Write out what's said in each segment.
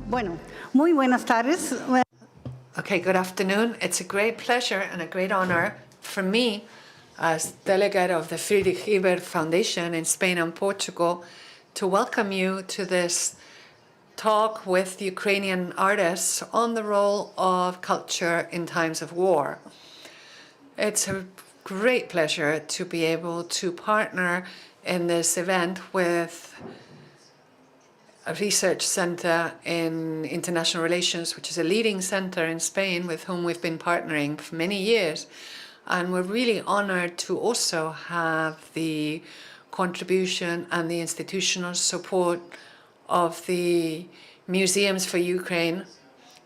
Bueno, muy buenas tardes. Okay, good afternoon. It's a great pleasure and a great honor for me as delegate of the Friedrich Ebert Foundation in Spain and Portugal to welcome you to this talk with Ukrainian artists on the role of culture in times of war. It's a great pleasure to be able to partner in this event with a research center in international relations, which is a leading center in Spain with whom we've been partnering for many years. And we're really honored to also have the contribution and the institutional support of the Museums for Ukraine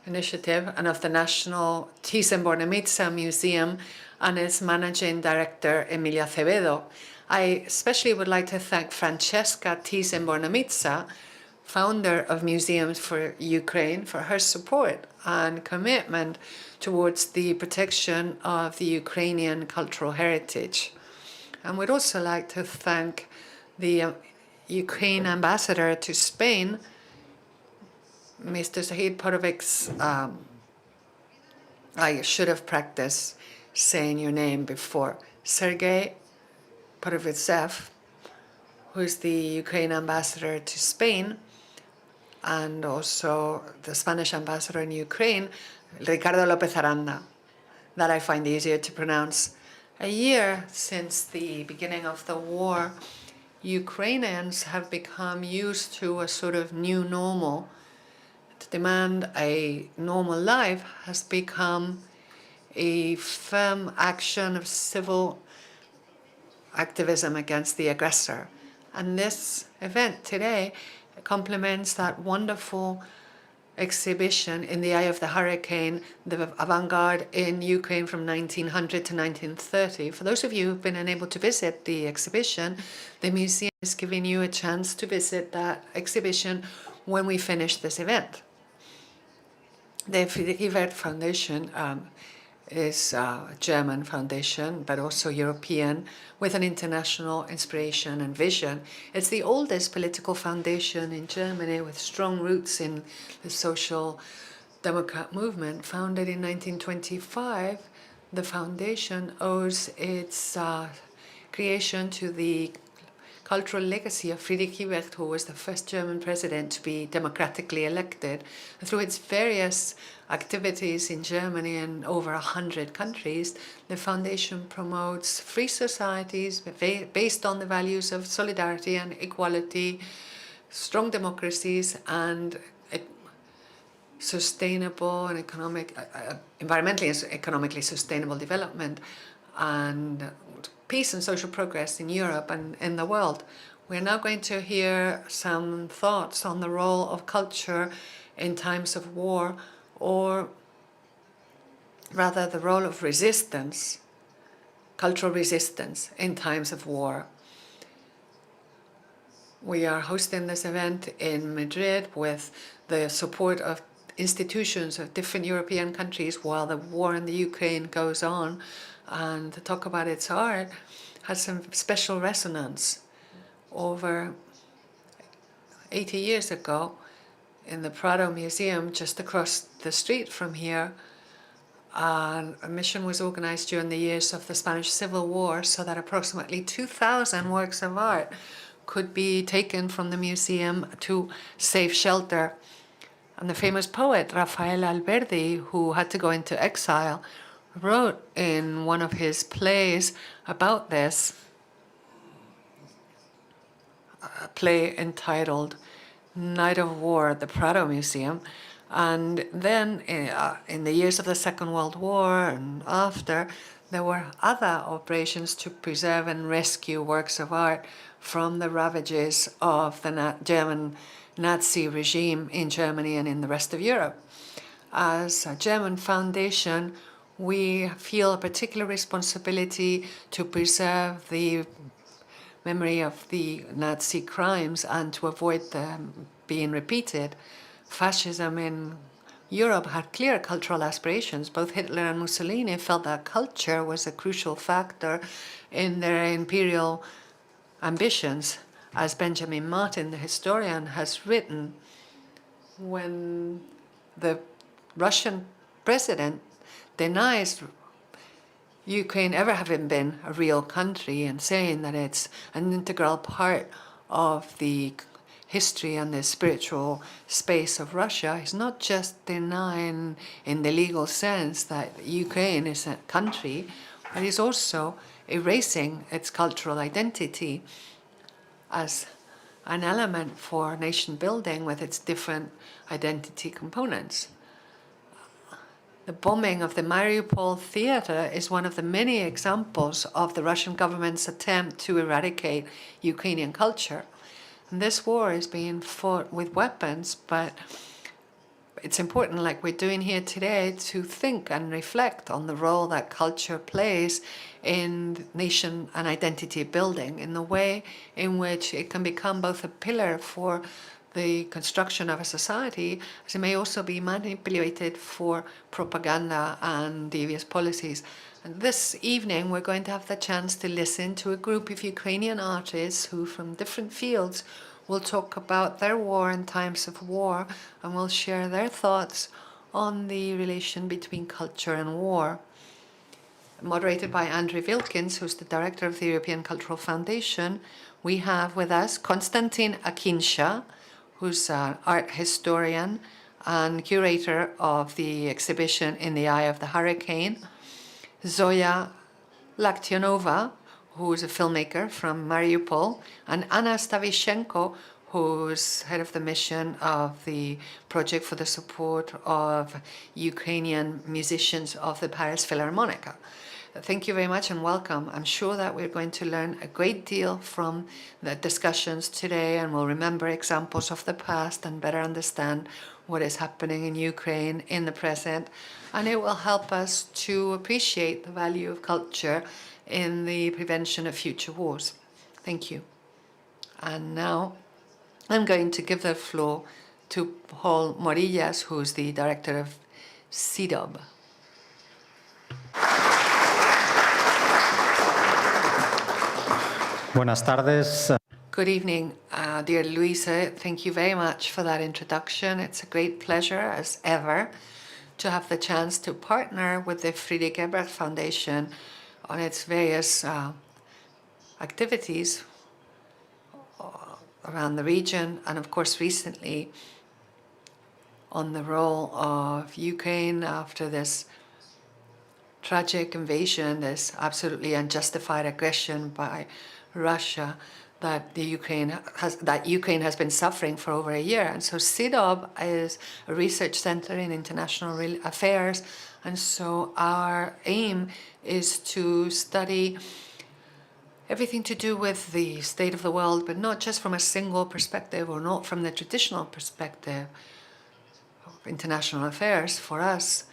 initiative and of the National Thyssen-Bornemisza Museum and its managing director, Emilia Acevedo. I especially would like to thank Francesca Thyssen-Bornemisza, founder of Museums for Ukraine, for her support and commitment towards the protection of the Ukrainian cultural heritage. And we'd also like to thank the Ukraine ambassador to Spain, Mr. Zahid Porovic's, I should have practiced saying your name before, Sergei Porovitsev, who is the Ukraine ambassador to Spain, and also the Spanish ambassador in Ukraine, Ricardo López Aranda, that I find easier to pronounce. A year since the beginning of the war, Ukrainians have become used to a sort of new normal. To demand a normal life has become a firm action of civil activism against the aggressor. And this event today complements that wonderful exhibition, In the Eye of the Hurricane, the avant-garde in Ukraine from 1900 to 1930. For those of you who've been unable to visit the exhibition, the museum is giving you a chance to visit that exhibition when we finish this event. The Friedrich Ebert Foundation is a German foundation, but also European, with an international inspiration and vision. It's the oldest political foundation in Germany with strong roots in the social democrat movement. Founded in 1925, the foundation owes its creation to the cultural legacy of Friedrich Ebert, who was the first German president to be democratically elected. And through its various activities in Germany and over 100 countries, the foundation promotes free societies based on the values of solidarity and equality, strong democracies, and sustainable and environmentally and economically sustainable development, and peace and social progress in Europe and in the world. We're now going to hear some thoughts on the role of culture in times of war, or rather the role of resistance, cultural resistance in times of war. We are hosting this event in Madrid with the support of institutions of different European countries while the war in the Ukraine goes on, and to talk about its art has some special resonance. Over 80 years ago, in the Prado Museum, just across the street from here, a mission was organized during the years of the Spanish Civil War so that approximately 2,000 works of art could be taken from the museum to safe shelter. And the famous poet Rafael Alberdi, who had to go into exile, wrote in one of his plays about this, a play entitled Night of War at the Prado Museum. And then in the years of the Second World War and after, there were other operations to preserve and rescue works of art from the ravages of the German Nazi regime in Germany and in the rest of Europe. As a German foundation, we feel a particular responsibility to preserve the memory of the Nazi crimes and to avoid them being repeated. Fascism in Europe had clear cultural aspirations. Both Hitler and Mussolini felt that culture was a crucial factor in their imperial ambitions. As Benjamin Martin, the historian, has written, when the Russian president denies Ukraine ever having been a real country and saying that it's an integral part of the history and the spiritual space of Russia, he's not just denying in the legal sense that Ukraine is a country, but he's also erasing its cultural identity as an element for nation building with its different identity components. The bombing of the Mariupol theater is one of the many examples of the Russian government's attempt to eradicate Ukrainian culture. And this war is being fought with weapons, but it's important, like we're doing here today, to think and reflect on the role that culture plays in nation and identity building, in the way in which it can become both a pillar for the construction of a society, as it may also be manipulated for propaganda and devious policies. And this evening, we're going to have the chance to listen to a group of Ukrainian artists who, from different fields, will talk about their war and times of war, and will share their thoughts on the relation between culture and war. Moderated by Andrei Wilkins, who's the director of the European Cultural Foundation, we have with us Konstantin Akinsha, who's an art historian and curator of the exhibition In the Eye of the Hurricane, Zoya Laktionova, who is a filmmaker from Mariupol, and Anna Stavishenko, who's head of the mission of the project for the support of Ukrainian musicians of the Paris Philharmonic. Thank you very much and welcome. I'm sure that we're going to learn a great deal from the discussions today, and we'll remember examples of the past and better understand what is happening in Ukraine in the present. And it will help us to appreciate the value of culture in the prevention of future wars. Thank you. And now I'm going to give the floor to Paul Morillas, who's the director of CIDOB. Buenas tardes. Good evening, dear Luisa. Thank you very much for that introduction. It's a great pleasure, as ever, to have the chance to partner with the Friedrich Ebert Foundation on its various activities around the region, and of course recently on the role of Ukraine after this tragic invasion, this absolutely unjustified aggression by Russia that Ukraine has been suffering for over a year. And so CIDOB is a research center in international affairs, and so our aim is to study everything to do with the state of the world, but not just from a single perspective or not from the traditional perspective of international affairs. For us,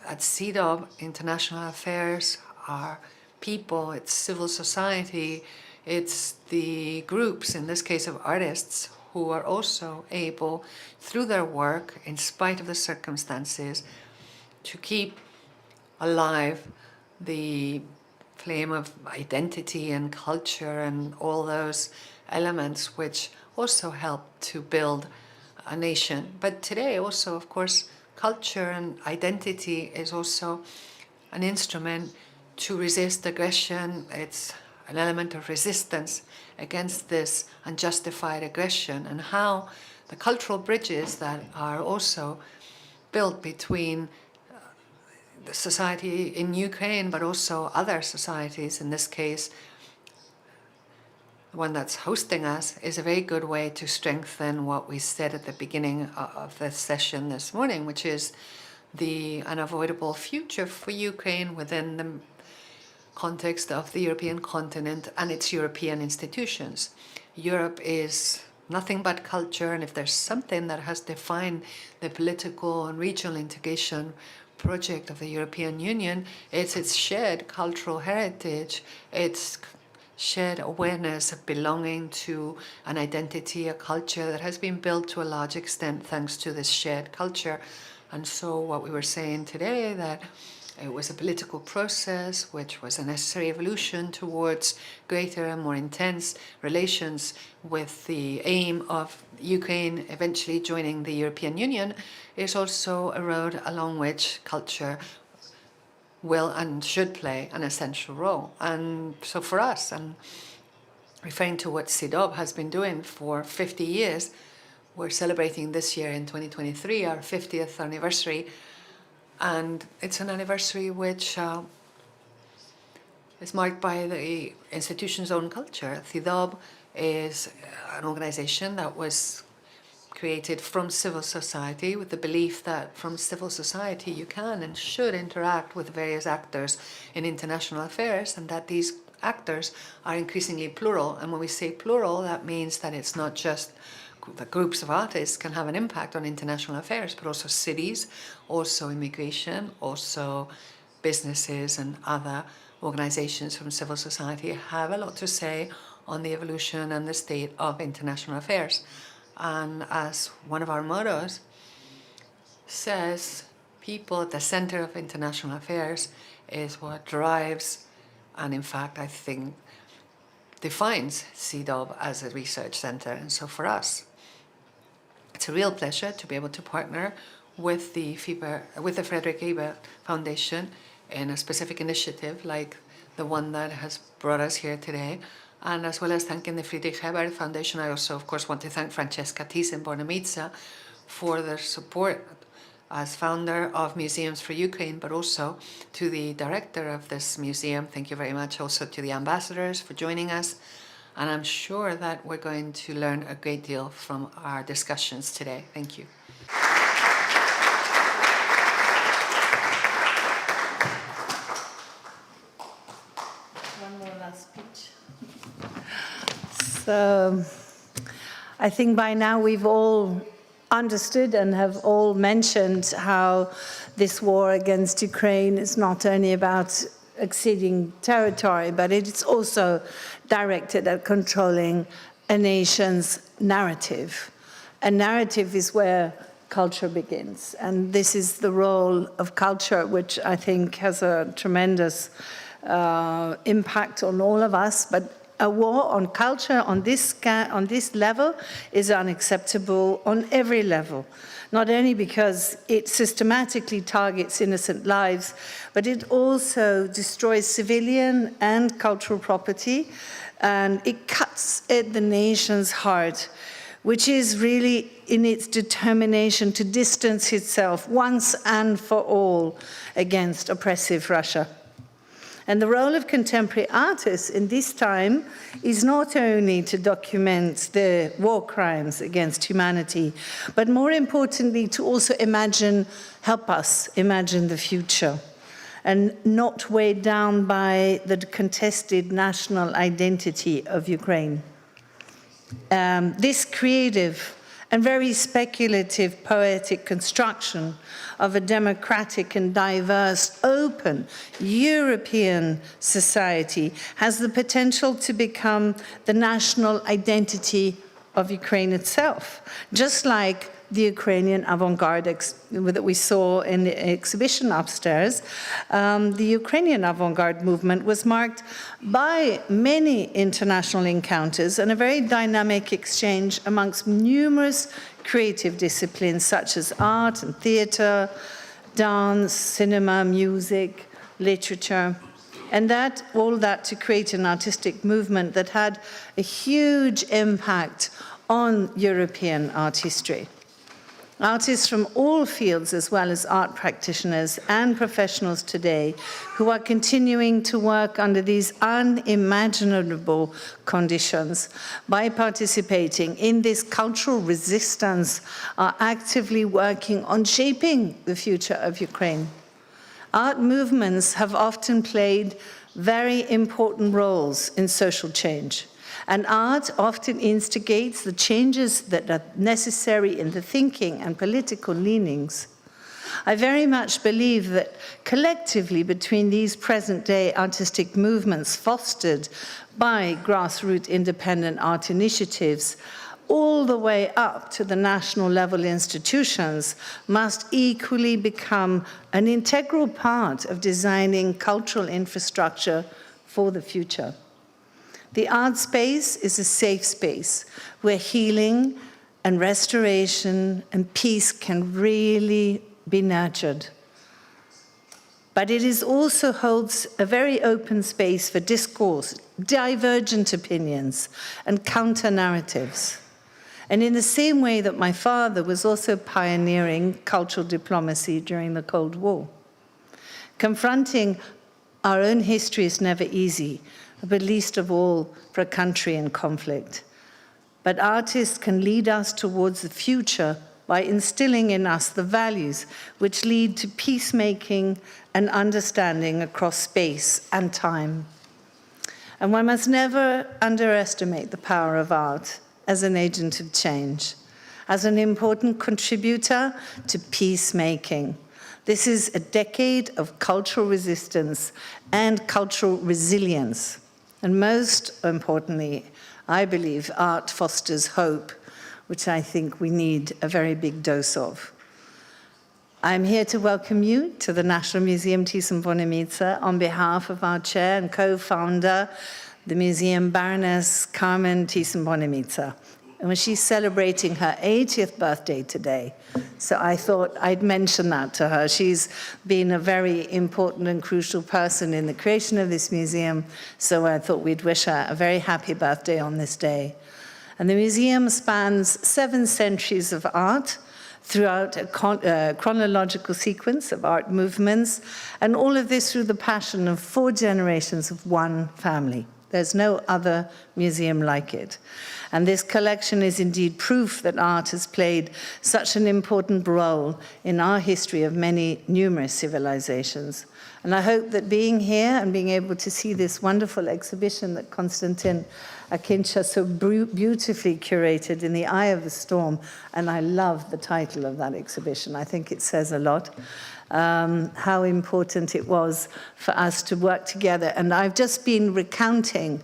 at CIDOB, international affairs are people, it's civil society, it's the groups, in this case of artists, who are also able, through their work, in spite of the circumstances, to keep alive the flame of identity and culture and all those elements which also help to build a nation. But today also, of course, culture and identity is also an instrument to resist aggression. It's an element of resistance against this unjustified aggression, and how the cultural bridges that are also built between the society in Ukraine, but also other societies, in this case, the one that's hosting us, is a very good way to strengthen what we said at the beginning of the session this morning, which is the unavoidable future for Ukraine within the context of the European continent and its European institutions. Europe is nothing but culture, and if there's something that has defined the political and regional integration project of the European Union, it's its shared cultural heritage, its shared awareness of belonging to an identity, a culture that has been built to a large extent thanks to this shared culture. And so what we were saying today, that It was a political process which was a necessary evolution towards greater and more intense relations with the aim of Ukraine eventually joining the European Union. Is also a road along which culture will and should play an essential role. And so for us, and referring to what CIDOB has been doing for 50 years, we're celebrating this year in 2023 our 50th anniversary. And it's an anniversary which is marked by the institution's own culture. CIDOB is an organization that was created from civil society with the belief that from civil society you can and should interact with various actors in international affairs, and that these actors are increasingly plural. And when we say plural, that means that it's not just the groups of artists can have an impact on international affairs, but also cities, also immigration, also businesses and other organizations from civil society have a lot to say on the evolution and the state of international affairs. And as one of our mottos says, people at the center of international affairs is what drives and, in fact, I think defines CIDOB as a research center. And so for us, it's a real pleasure to be able to partner with the Frederick Ebert Foundation in a specific initiative like the one that has brought us here today. And as well as thanking the Friedrich Ebert Foundation, I also, of course, want to thank Francesca Thyssen-Bornemisza for their support as founder of Museums for Ukraine, but also to the director of this museum. Thank you very much also to the ambassadors for joining us. And I'm sure that we're going to learn a great deal from our discussions today. Thank you. One more last speech. So I think by now we've all understood and have all mentioned how this war against Ukraine is not only about exceeding territory, but it's also directed at controlling a nation's narrative. A narrative is where culture begins, and this is the role of culture, which I think has a tremendous impact on all of us. But a war on culture on this level is unacceptable on every level, not only because it systematically targets innocent lives, but it also destroys civilian and cultural property, and it cuts at the nation's heart, which is really in its determination to distance itself once and for all against oppressive Russia. And the role of contemporary artists in this time is not only to document the war crimes against humanity, but more importantly, to also help us imagine the future, and not weighed down by the contested national identity of Ukraine. This creative and very speculative poetic construction of a democratic and diverse, open European society has the potential to become the national identity of Ukraine itself, just like the Ukrainian avant-garde that we saw in the exhibition upstairs. The Ukrainian avant-garde movement was marked by many international encounters and a very dynamic exchange amongst numerous creative disciplines such as art and theater, dance, cinema, music, literature, and all that to create an artistic movement that had a huge impact on European art history. Artists from all fields, as well as art practitioners and professionals today, who are continuing to work under these unimaginable conditions by participating in this cultural resistance, are actively working on shaping the future of Ukraine. Art movements have often played very important roles in social change. And art often instigates the changes that are necessary in the thinking and political leanings. I very much believe that collectively between these present-day artistic movements fostered by grassroots independent art initiatives, all the way up to the national level institutions, must equally become an integral part of designing cultural infrastructure for the future. The art space is a safe space where healing and restoration and peace can really be nurtured. But it is also holds a very open space for discourse, divergent opinions, and counter-narratives. And in the same way that my father was also pioneering cultural diplomacy during the Cold War. Confronting our own history is never easy, but least of all for a country in conflict. But artists can lead us towards the future by instilling in us the values which lead to peacemaking and understanding across space and time. And one must never underestimate the power of art as an agent of change, as an important contributor to peacemaking. This is a decade of cultural resistance and cultural resilience. And most importantly, I believe art fosters hope, which I think we need a very big dose of. I'm here to welcome you to the National Museum Thyssen-Bornemisza on behalf of our chair and co-founder, the museum Baroness Carmen Thyssen-Bornemisza. And she's celebrating her 80th birthday today. So I thought I'd mention that to her. She's been a very important and crucial person in the creation of this museum, so I thought we'd wish her a very happy birthday on this day. And the museum spans 7 centuries of art throughout a chronological sequence of art movements, and all of this through the passion of 4 generations of one family. There's no other museum like it. And this collection is indeed proof that art has played such an important role in our history of many numerous civilizations. And I hope that being here and being able to see this wonderful exhibition that Konstantin Akinci so beautifully curated, In the Eye of the Storm, and I love the title of that exhibition. I think it says a lot. How important it was for us to work together. And I've just been recounting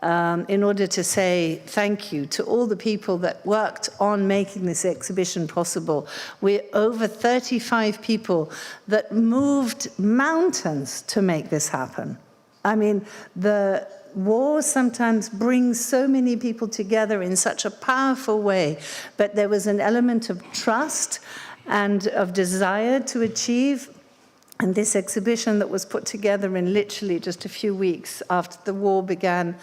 in order to say thank you to all the people that worked on making this exhibition possible. We're over 35 people that moved mountains to make this happen. I mean, the war sometimes brings so many people together in such a powerful way, but there was an element of trust and of desire to achieve. And this exhibition that was put together in literally just a few weeks after the war began,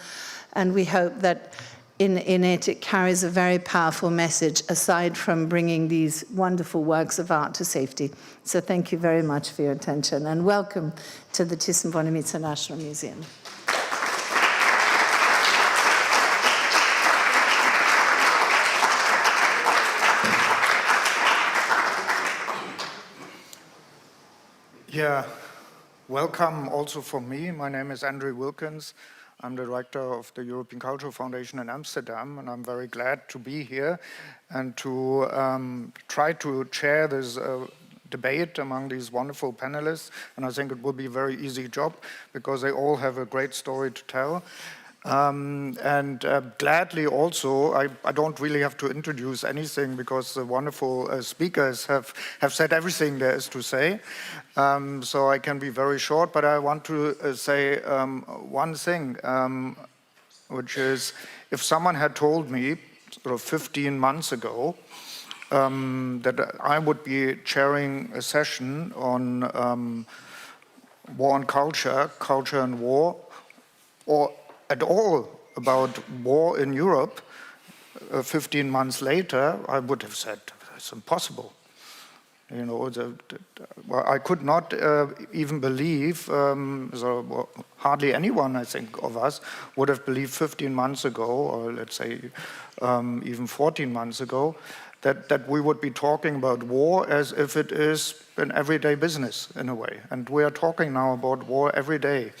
and we hope that in it, it carries a very powerful message, aside from bringing these wonderful works of art to safety. So thank you very much for your attention, and welcome to the Thyssen-Bornemisza National Museum. Yeah, welcome also from me. My name is Andrew Wilkins. I'm the director of the European Cultural Foundation in Amsterdam, and I'm very glad to be here and to try to chair this debate among these wonderful panelists. And I think it will be a very easy job because they all have a great story to tell. Gladly also, I don't really have to introduce anything because the wonderful speakers have said everything there is to say. So I can be very short, but I want to say one thing, which is if someone had told me sort of 15 months ago that I would be chairing a session on war and culture, culture and war, or at all about war in Europe 15 months later, I would have said, it's impossible. You know, well, I could not even believe, hardly anyone, I think, of us would have believed 15 months ago, or let's say even 14 months ago, that we would be talking about war as if it is an everyday business in a way. And we are talking now about war every day.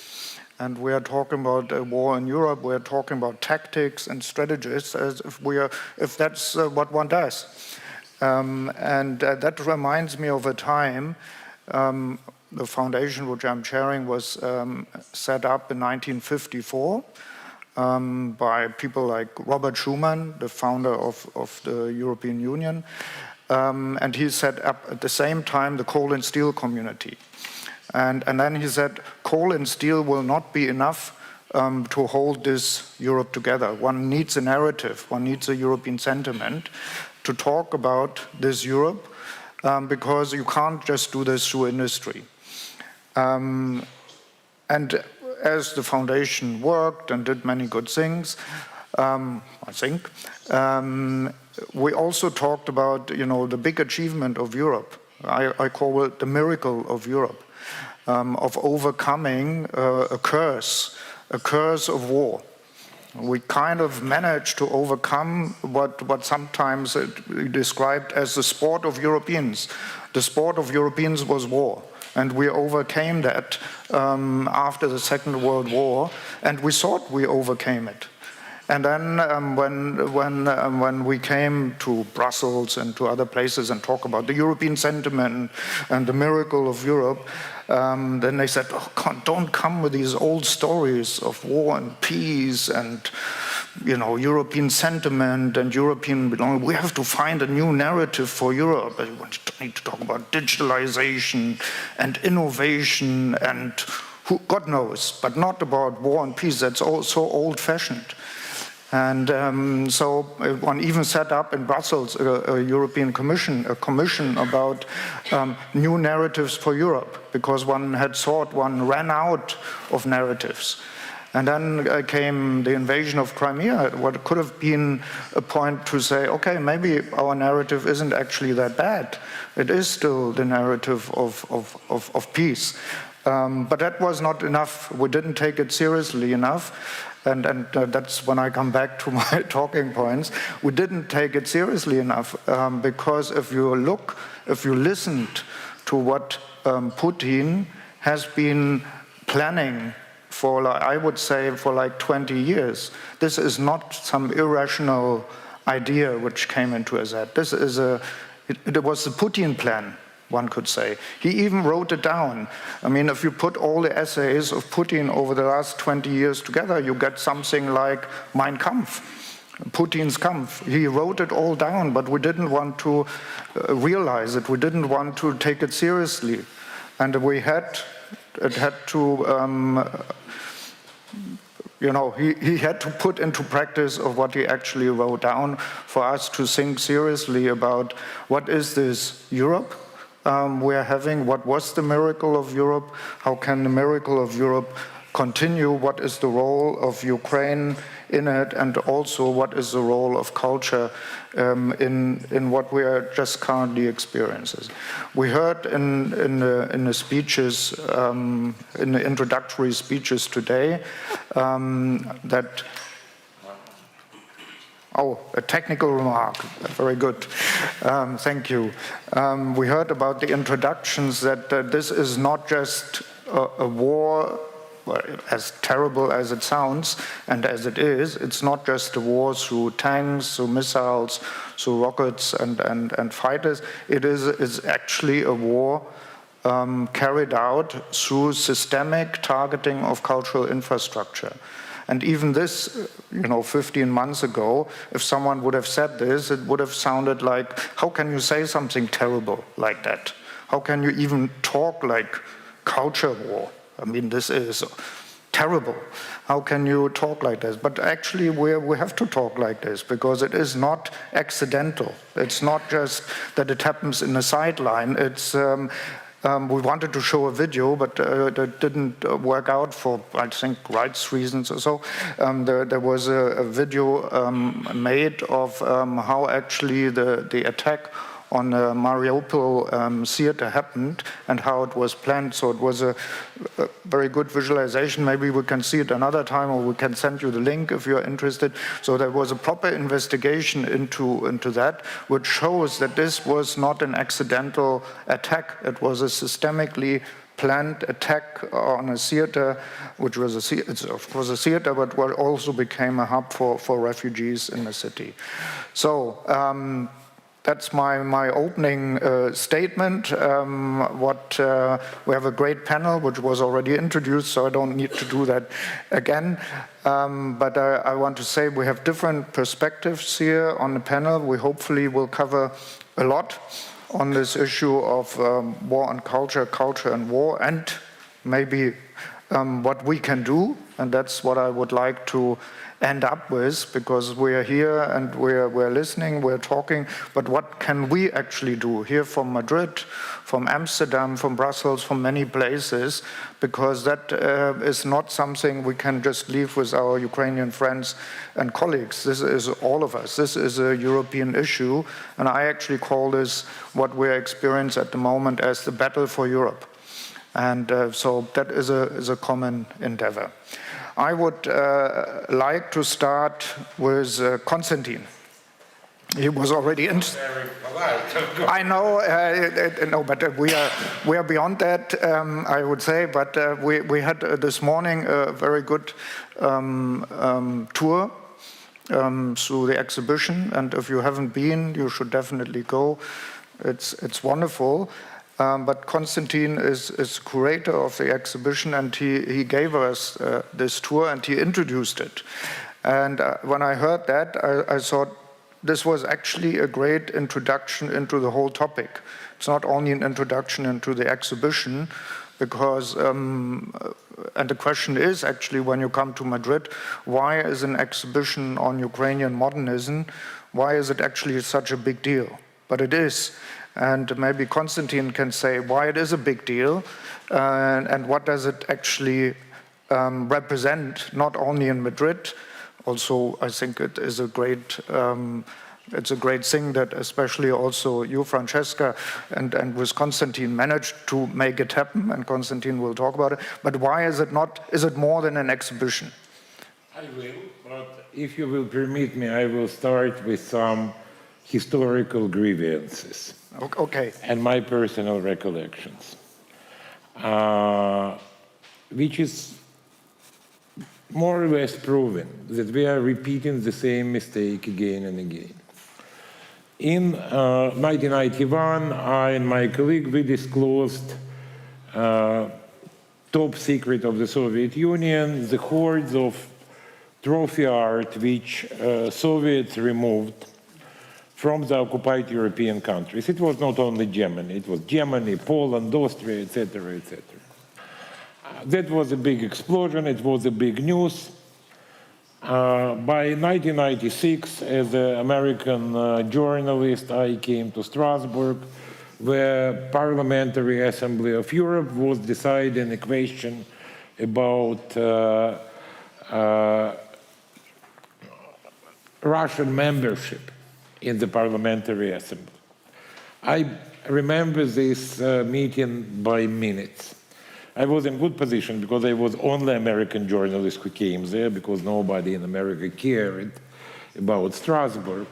And we are talking about a war in Europe. We are talking about tactics and strategies, as if that's what one does. That reminds me of a time. The foundation which I'm chairing was set up in 1954, by people like Robert Schuman, the founder of the European Union, and he set up at the same time the coal and steel community. And then he said, coal and steel will not be enough to hold this Europe together. One needs a narrative, one needs a European sentiment to talk about this Europe, because you can't just do this through industry. And as the foundation worked and did many good things, I think, we also talked about, the big achievement of Europe. I call it the miracle of Europe, of overcoming a curse of war. We kind of managed to overcome what sometimes described as the sport of Europeans. The sport of Europeans was war. And we overcame that after the Second World War, and we thought we overcame it. And then when we came to Brussels and to other places and talk about the European sentiment and the miracle of Europe, then they said, oh, don't come with these old stories of war and peace and European sentiment and European belonging. We have to find a new narrative for Europe. We need to talk about digitalization and innovation and God knows, but not about war and peace. That's all so old-fashioned. And so one even set up in Brussels a European Commission, a commission about new narratives for Europe, because one had thought one ran out of narratives. And then came the invasion of Crimea, what could have been a point to say, okay, maybe our narrative isn't actually that bad. It is still the narrative of peace. But that was not enough. We didn't take it seriously enough. And that's when I come back to my talking points. We didn't take it seriously enough because if you listened to what Putin has been planning for, I would say, for like 20 years, this is not some irrational idea which came into his head. This is it was the Putin plan, one could say. He even wrote it down. I mean, if you put all the essays of Putin over the last 20 years together, you get something like Mein Kampf, Putin's Kampf. He wrote it all down, but we didn't want to realize it. We didn't want to take it seriously. And it had to, he had to put into practice of what he actually wrote down for us to think seriously about what is this Europe we are having, what was the miracle of Europe, how can the miracle of Europe continue, what is the role of Ukraine in it, and also what is the role of culture in what we are just currently experiencing. We heard in the speeches, in the introductory speeches today, that oh, a technical remark. Very good. Thank you. We heard about the introductions that this is not just a war, well, as terrible as it sounds, and as it is, it's not just a war through tanks, through missiles, through rockets and fighters. It's actually a war carried out through systemic targeting of cultural infrastructure. And even this, 15 months ago, if someone would have said this, it would have sounded like, how can you say something terrible like that? How can you even talk like culture war? I mean, this is terrible. How can you talk like this? But actually, we have to talk like this because it is not accidental. It's not just that it happens in the sideline. It's we wanted to show a video, but that didn't work out for, I think, rights reasons or so. There was a video made of how actually the attack on the Mariupol theater happened and how it was planned. So it was a very good visualization. Maybe we can see it another time, or we can send you the link if you're interested. So there was a proper investigation into that, which shows that this was not an accidental attack. It was a systemically planned attack on a theater, which was it's of course a theater, but what also became a hub for refugees in the city. So that's my opening statement. We have a great panel, which was already introduced, so I don't need to do that again. But I want to say we have different perspectives here on the panel. We hopefully will cover a lot on this issue of war and culture, culture and war, and maybe what we can do. And that's what I would like to end up with, because we are here and we're listening, we're talking, but what can we actually do here from Madrid, from Amsterdam, from Brussels, from many places, because that is not something we can just leave with our Ukrainian friends and colleagues. This is all of us. This is a European issue, and I actually call this what we experience at the moment as the battle for Europe. And so that is a common endeavor. I would like to start with Konstantin. He was already in. I know, no, but we are beyond that, I would say. But we had this morning a very good tour through the exhibition, and if you haven't been, you should definitely go. It's wonderful. But Konstantin is curator of the exhibition, and he gave us this tour and he introduced it. And when I heard that, I thought this was actually a great introduction into the whole topic. It's not only an introduction into the exhibition, because, and the question is actually when you come to Madrid, why is an exhibition on Ukrainian modernism, why is it actually such a big deal? But it is. And maybe Konstantin can say why it is a big deal and what does it actually represent, not only in Madrid. Also, I think it is a great, it's a great thing that especially also you, Francesca, and with Konstantin managed to make it happen, and Konstantin will talk about it. But why is it not, is it more than an exhibition? I will, but if you will permit me, I will start with some historical grievances. Okay. And my personal recollections, which is more or less proven that we are repeating the same mistake again and again. In 1991, I and my colleague, we disclosed top secret of the Soviet Union, the hordes of trophy art which Soviets removed from the occupied European countries. It was not only Germany, it was Germany, Poland, Austria, etc., etc. That was a big explosion, it was a big news. By 1996, as an American journalist, I came to Strasbourg, where Parliamentary Assembly of Europe was deciding a question about Russian membership in the Parliamentary Assembly. I remember this meeting by minutes. I was in good position because I was only American journalist who came there, because nobody in America cared about Strasbourg.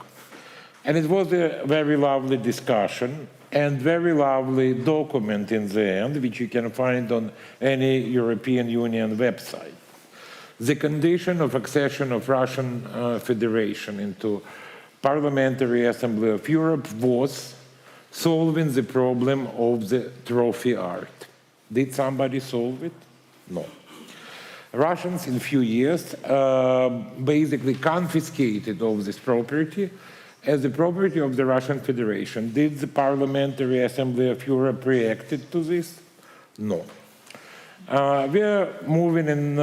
And it was a very lovely discussion and very lovely document in the end, which you can find on any European Union website. The condition of accession of Russian Federation into Parliamentary Assembly of Europe was solving the problem of the trophy art. Did somebody solve it? No. Russians in a few years basically confiscated all this property as the property of the Russian Federation. Did the Parliamentary Assembly of Europe react to this? No. We are moving in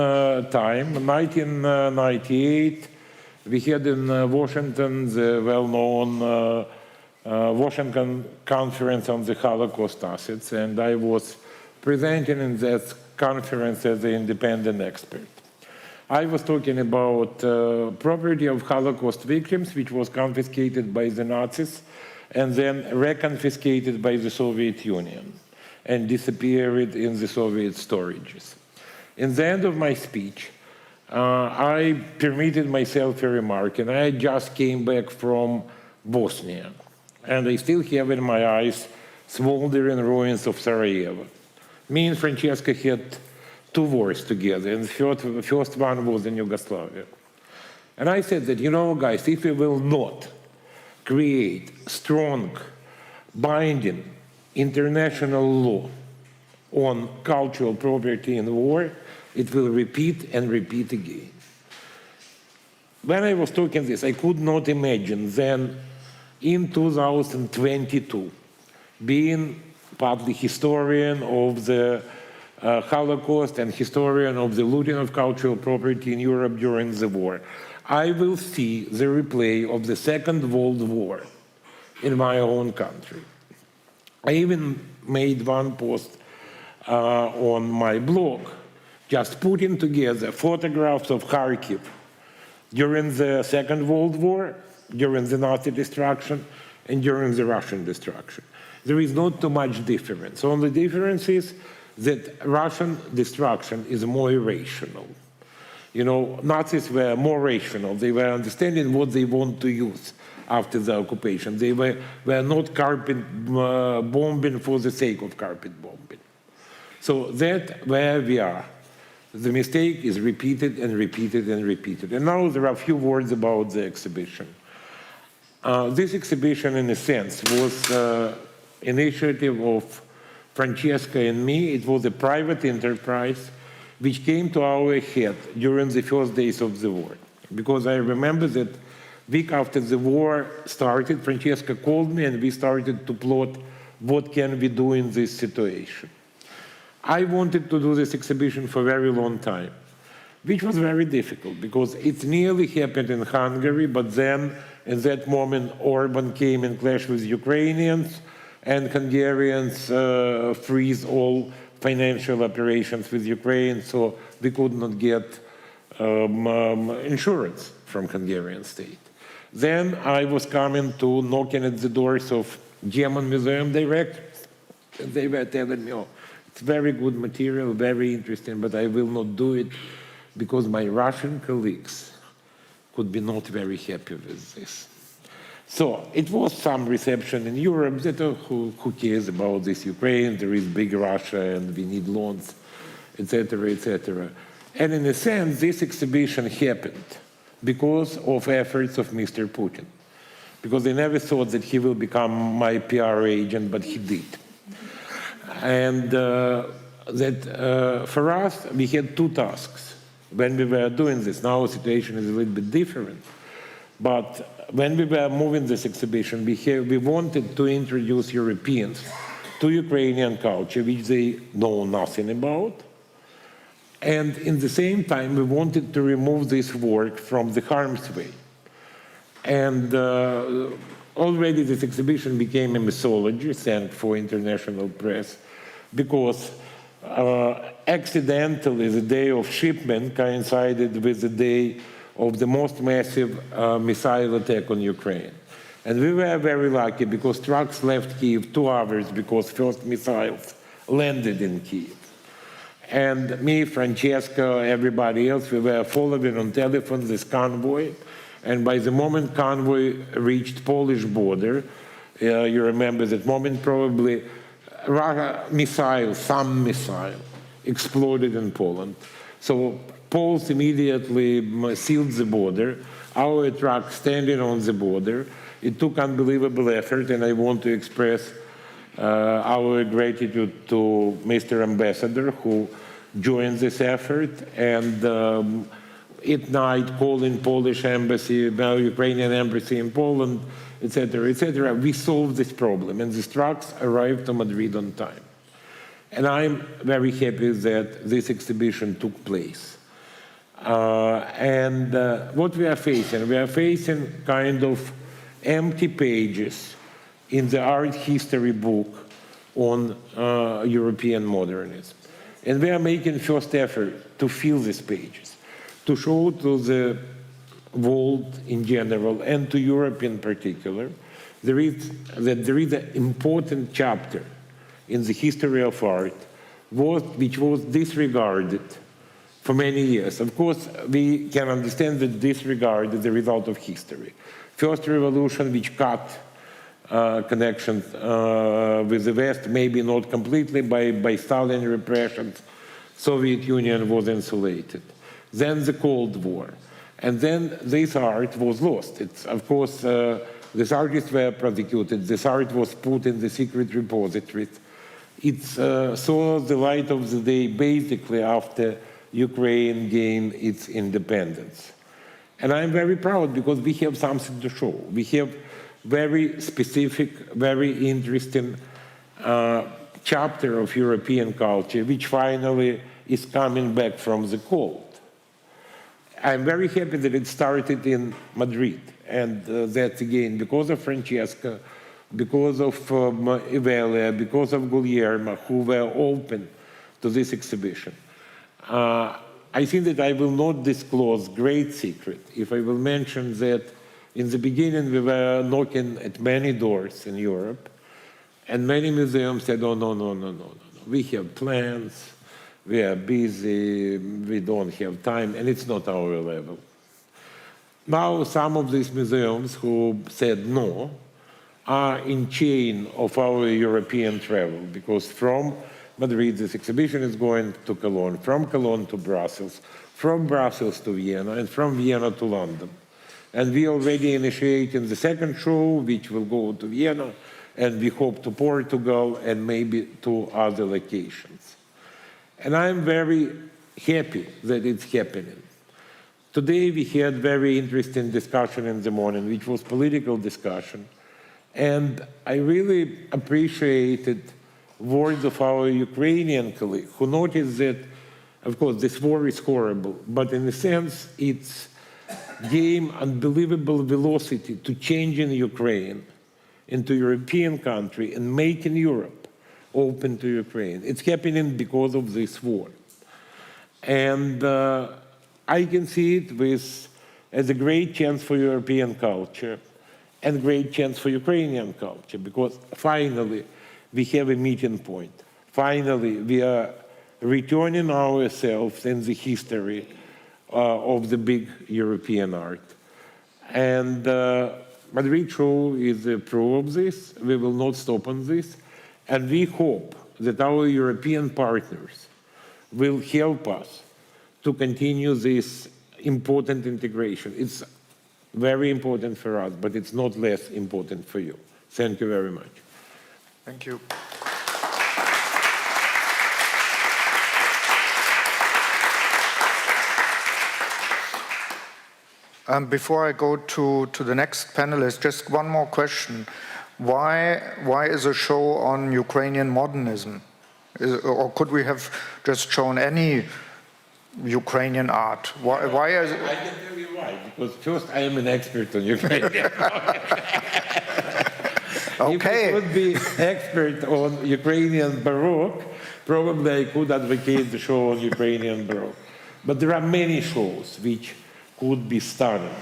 time. 1998, we had in Washington the well-known Washington Conference on the Holocaust Assets, and I was presenting in that conference as an independent expert. I was talking about property of Holocaust victims, which was confiscated by the Nazis and then reconfiscated by the Soviet Union and disappeared in the Soviet storages. In the end of my speech, I permitted myself a remark, and I just came back from Bosnia, and I still have in my eyes smoldering ruins of Sarajevo. Me and Francesca had 2 wars together, and the first one was in Yugoslavia. And I said that, you know, guys, if we will not create strong, binding international law on cultural property in war, it will repeat and repeat again. When I was talking this, I could not imagine then in 2022 being partly historian of the Holocaust and historian of the looting of cultural property in Europe during the war. I will see the replay of the Second World War in my own country. I even made one post on my blog, just putting together photographs of Kharkiv during the Second World War, during the Nazi destruction, and during the Russian destruction. There is not too much difference. Only difference is that Russian destruction is more irrational. You know, Nazis were more rational. They were understanding what they want to use after the occupation. They were not carpet bombing for the sake of carpet bombing. So that's where we are. The mistake is repeated and repeated and repeated. And now there are a few words about the exhibition. This exhibition, in a sense, was initiative of Francesca and me. It was a private enterprise which came to our head during the first days of the war. Because I remember that week after the war started, Francesca called me and we started to plot what can we do in this situation. I wanted to do this exhibition for a very long time, which was very difficult because it nearly happened in Hungary, but then in that moment Orban came and clashed with Ukrainians, and Hungarians freeze all financial operations with Ukraine, so we could not get insurance from Hungarian state. Then I was coming to knocking at the doors of German museum directors, and they were telling me, oh, it's very good material, very interesting, but I will not do it because my Russian colleagues could be not very happy with this. So it was some reception in Europe that who cares about this Ukraine, there is big Russia and we need loans, etc., etc. And in a sense, this exhibition happened because of efforts of Mr. Putin. Because they never thought that he will become my PR agent, but he did. And for us, we had two tasks when we were doing this. Now the situation is a little bit different. But when we were moving this exhibition, we wanted to introduce Europeans to Ukrainian culture, which they know nothing about. And in the same time, we wanted to remove this work from the harm's way. And already this exhibition became a mythology, thanks for international press, because accidentally the day of shipment coincided with the day of the most massive missile attack on Ukraine. And we were very lucky because trucks left Kyiv 2 hours because first missiles landed in Kyiv. And me, Francesca, everybody else, we were following on telephone this convoy. And by the moment convoy reached Polish border, you remember that moment probably, some missile exploded in Poland. So Poles immediately sealed the border, our truck standing on the border. It took unbelievable effort, and I want to express our gratitude to Mr. Ambassador who joined this effort, and at night calling Polish embassy, Ukrainian embassy in Poland, etc., we solved this problem, and the trucks arrived to Madrid on time. And I'm very happy that this exhibition took place. What we are facing kind of empty pages in the art history book on European modernism. And we are making first effort to fill these pages, to show to the world in general and to Europe in particular there is an important chapter in the history of art which was disregarded for many years. Of course, we can understand that disregard is the result of history. First revolution which cut connections with the West, maybe not completely by Stalin repressions, Soviet Union was insulated. Then the Cold War. And then this art was lost. It's, of course, These artists were prosecuted. This art was put in the secret repositories. It saw the light of the day basically after Ukraine gained its independence. And I'm very proud because we have something to show. We have very specific, very interesting chapter of European culture, which finally is coming back from the cold. I'm very happy that it started in Madrid, and that's again because of Francesca, because of Evelia, because of Guglielmo, who were open to this exhibition. I think that I will not disclose great secret if I will mention that in the beginning we were knocking at many doors in Europe, and many museums said, oh, no, we have plans, we are busy, we don't have time, and it's not our level. Now some of these museums who said no are in chain of our European travel, because from Madrid this exhibition is going to Cologne, from Cologne to Brussels, from Brussels to Vienna, and from Vienna to London. And we already initiating the second show, which will go to Vienna, and we hope to Portugal and maybe to other locations. And I'm very happy that it's happening. Today we had very interesting discussion in the morning, which was political discussion. And I really appreciated words of our Ukrainian colleague who noticed that, of course, this war is horrible, but in a sense it's gained unbelievable velocity to changing Ukraine into a European country and making Europe open to Ukraine. It's happening because of this war. And I can see it as a great chance for European culture and great chance for Ukrainian culture, because finally we have a meeting point. Finally, we are returning ourselves in the history of the big European art. And Madrid show is a proof of this. We will not stop on this. And we hope that our European partners will help us to continue this important integration. It's very important for us, but it's not less important for you. Thank you very much. Thank you. Before I go to the next panelist, just one more question. Why is a show on Ukrainian modernism? Or could we have just shown any Ukrainian art? Why is it? I can tell you why. Because first, I am an expert on Ukrainian art. Okay. If I would be expert on Ukrainian Baroque, probably I could advocate the show on Ukrainian Baroque. But there are many shows which could be stunning.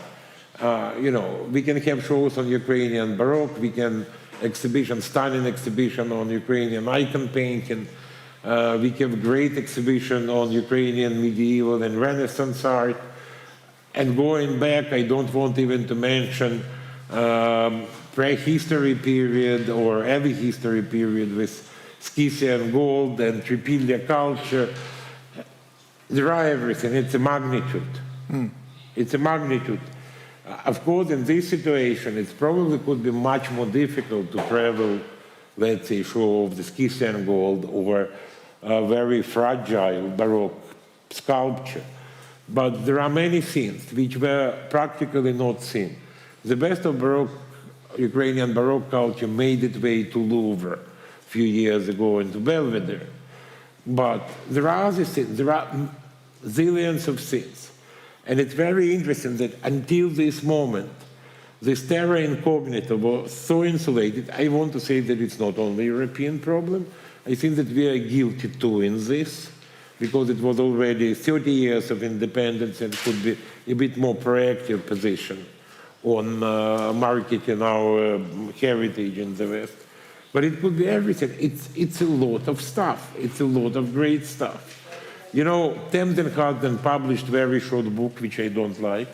We can have shows on Ukrainian Baroque, we can stunning exhibition on Ukrainian icon painting, we have great exhibition on Ukrainian medieval and Renaissance art. And going back, I don't want even to mention prehistory period or early history period with Scythian gold and Tripilia culture. There are everything, it's a magnitude. It's a magnitude. Of course, in this situation, it probably could be much more difficult to travel, let's say, show of the Scythian gold or a very fragile Baroque sculpture. But there are many things which were practically not seen. The best of Ukrainian Baroque culture made its way to Louvre a few years ago into Belvedere. But there are other things, there are zillions of things. And it's very interesting that until this moment, this terra incognita was so insulated. I want to say that it's not only a European problem. I think that we are guilty too in this, because it was already 30 years of independence and could be a bit more proactive position on marketing our heritage in the West. But it could be everything. It's a lot of stuff. It's a lot of great stuff. Temden Hudson published a very short book, which I don't like,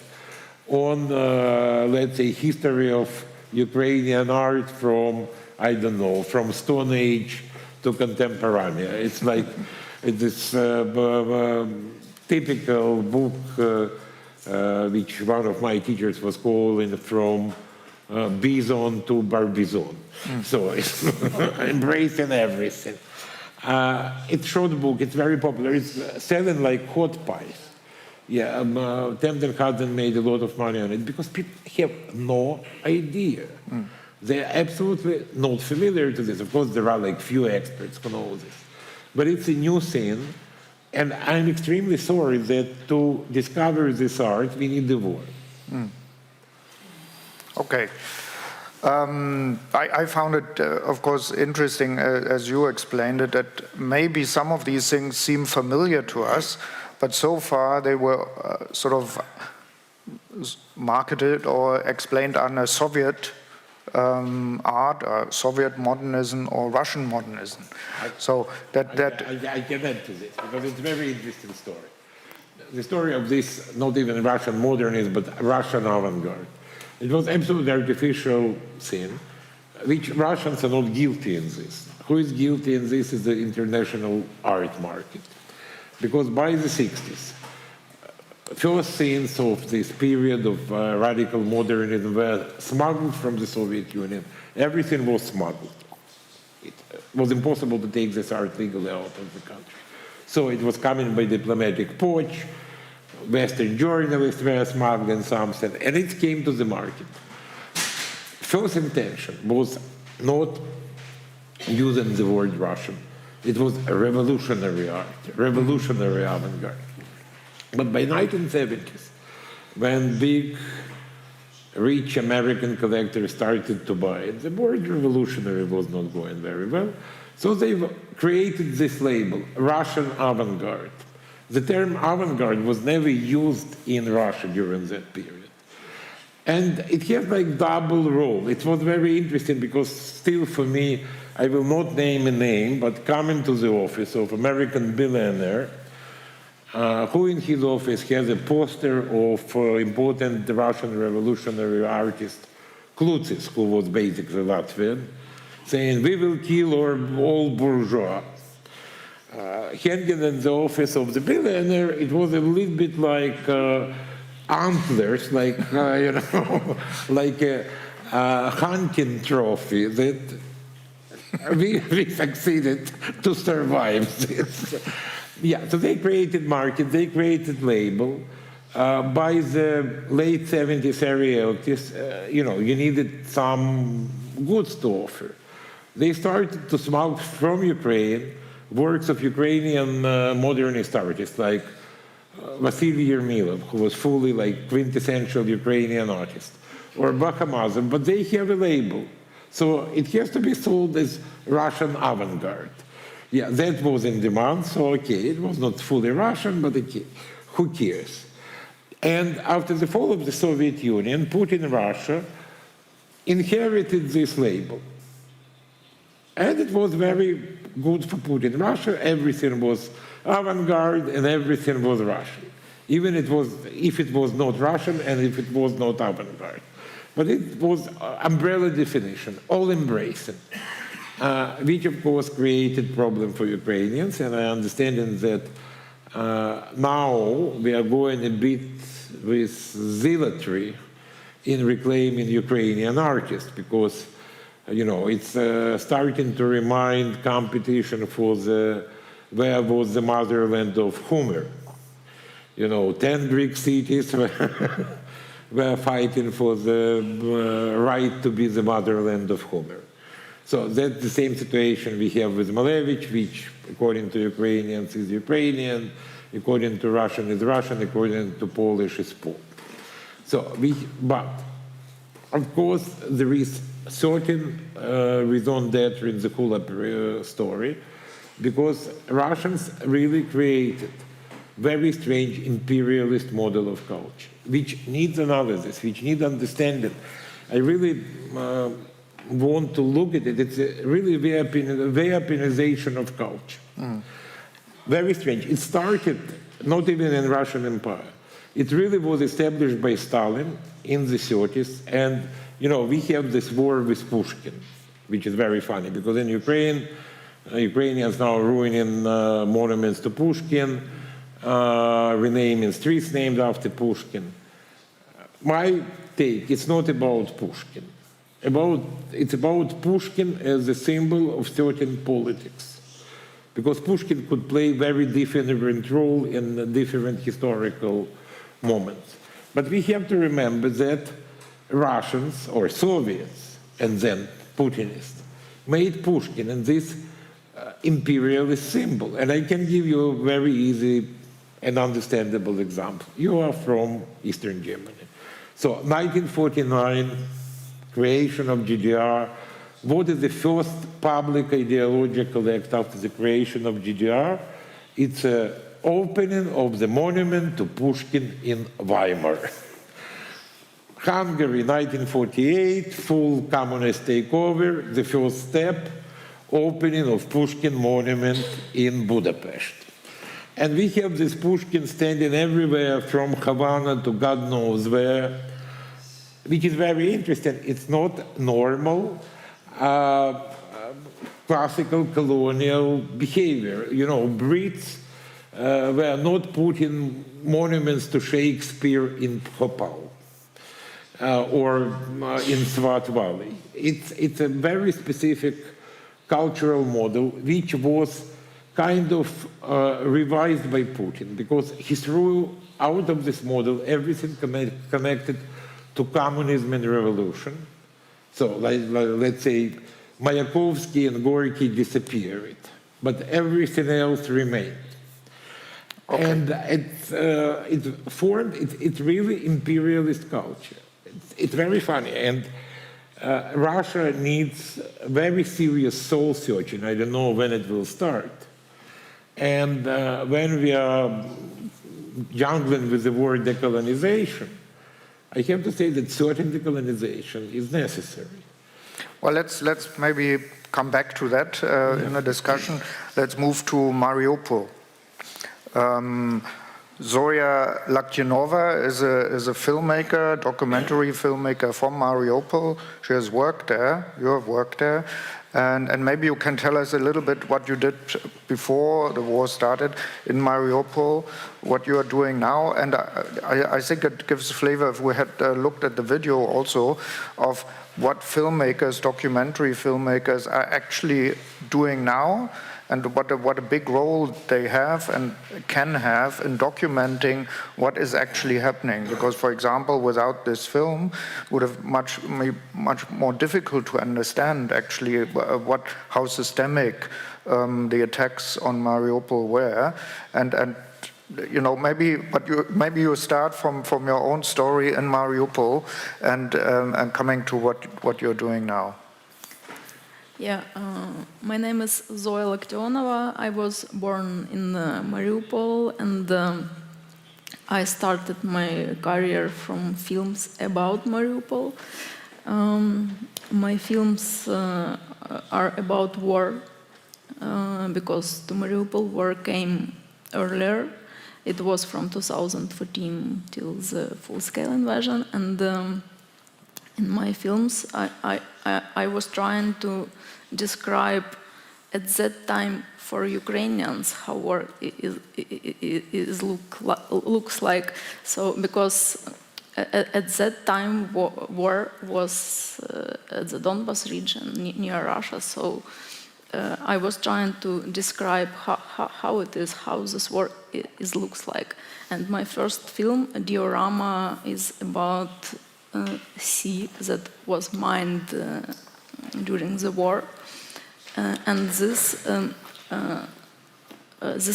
on, let's say, history of Ukrainian art from, I don't know, from Stone Age to contemporary. It's like this typical book, which one of my teachers was calling from bison to barbizon. So it's embracing everything. It's short book, it's very popular, it's selling like hot pies. Yeah, Temden hasn't made a lot of money on it because people have no idea. They're absolutely not familiar to this. Of course, there are like few experts who know this. But it's a new thing, and I'm extremely sorry that to discover this art, we need the war. Okay. I found it, of course, interesting, as you explained it, that maybe some of these things seem familiar to us, but so far they were sort of marketed or explained under Soviet art, or Soviet modernism, or Russian modernism. So I can add to this because it's a very interesting story. The story of this, not even Russian modernism, but Russian avant-garde. It was absolutely artificial thing, which Russians are not guilty in this. Who is guilty in this is the international art market. Because by the 60s, first scenes of this period of radical modernism were smuggled from the Soviet Union. Everything was smuggled. It was impossible to take this art legally out of the country. So it was coming by diplomatic porch, Western journalists were smuggling something, and it came to the market. First intention was not using the word Russian. It was a revolutionary art, revolutionary avant-garde. But by 1970s, when big, rich American collectors started to buy it, the word revolutionary was not going very well. So they created this label, Russian avant-garde. The term avant-garde was never used in Russia during that period. And it has like double role. It was very interesting because still for me, I will not name a name, but coming to the office of American billionaire, who in his office has a poster of important Russian revolutionary artist, Klutzis, who was basically Latvian, saying, "We will kill all bourgeois." Hanging in the office of the billionaire, it was a little bit like antlers, like, you know, like a hunting trophy that we succeeded to survive this. Yeah, so they created market, they created label. By the late 70s, early 80s, you know, you needed some goods to offer. They started to smuggle from Ukraine works of Ukrainian modernist artists like Vasily Yermilov, who was fully like quintessential Ukrainian artist, or Bahamazov, but they have a label. So it has to be sold as Russian avant-garde. Yeah, that was in demand, so okay, it was not fully Russian, but okay, who cares? And after the fall of the Soviet Union, Putin Russia inherited this label. And it was very good for Putin Russia. Everything was avant-garde and everything was Russian. Even if it was not Russian and if it was not avant-garde. But it was umbrella definition, all-embracing, which of course created problem for Ukrainians. And I understand that now we are going a bit with zealotry in reclaiming Ukrainian artists because, you know, it's starting to remind competition for where was the motherland of Homer. You know, 10 Greek cities were fighting for the right to be the motherland of Homer. So that's the same situation we have with Malevich, which according to Ukrainians is Ukrainian, according to Russian is Russian, according to Polish is Pole. So but of course there is certain raison d'etre in the whole story, because Russians really created very strange imperialist model of culture, which needs analysis, which needs understanding. I really want to look at it. It's a really Europeanization of culture. Very strange. It started not even in Russian Empire. It really was established by Stalin in the 30s, and you know, we have this war with Pushkin, which is very funny, because in Ukraine, Ukrainians now ruining monuments to Pushkin, renaming streets named after Pushkin. My take, it's not about Pushkin. it's about Pushkin as a symbol of certain politics. Because Pushkin could play very different role in different historical moments. But we have to remember that Russians or Soviets and then Putinists made Pushkin in this imperialist symbol. And I can give you a very easy and understandable example. You are from Eastern Germany. So 1949, creation of GDR. What is the first public ideological act after the creation of GDR? It's an opening of the monument to Pushkin in Weimar. Hungary, 1948, full communist takeover, the first step, opening of Pushkin monument in Budapest. And we have this Pushkin standing everywhere from Havana to God knows where, which is very interesting. It's not normal classical colonial behavior. You know, Brits were not putting monuments to Shakespeare in Bhopal or in Swat Valley. It's a very specific cultural model which was kind of revised by Putin, because he threw out of this model everything connected to communism and revolution. So let's say Mayakovsky and Gorky disappeared, but everything else remained. Okay. And it's formed, it's really imperialist culture. It's very funny. And Russia needs very serious soul searching. I don't know when it will start. And when we are jungling with the word decolonization, I have to say that certain decolonization is necessary. Well, let's maybe come back to that in a discussion. Let's move to Mariupol. Zoria Laktinova is a filmmaker, documentary filmmaker from Mariupol. She has worked there. You have worked there. And maybe you can tell us a little bit what you did before the war started in Mariupol, what you are doing now. And I think it gives flavor if we had looked at the video also of what filmmakers, documentary filmmakers are actually doing now, and what a big role they have and can have in documenting what is actually happening. Because, for example, without this film, it would have much more difficult to understand actually how systemic the attacks on Mariupol were. And you know, maybe you start from your own story in Mariupol and coming to what you're doing now. Yeah, my name is Zoya Laktionova. I was born in Mariupol, and I started my career from films about Mariupol. My films are about war, because the Mariupol war came earlier. It was from 2014 till the full-scale invasion, and in my films I was trying to describe at that time for Ukrainians how war looks like. So because at that time war was at the Donbas region near Russia, so I was trying to describe how it is, how this war looks like. And my first film, a diorama, is about sea that was mined during the war. And this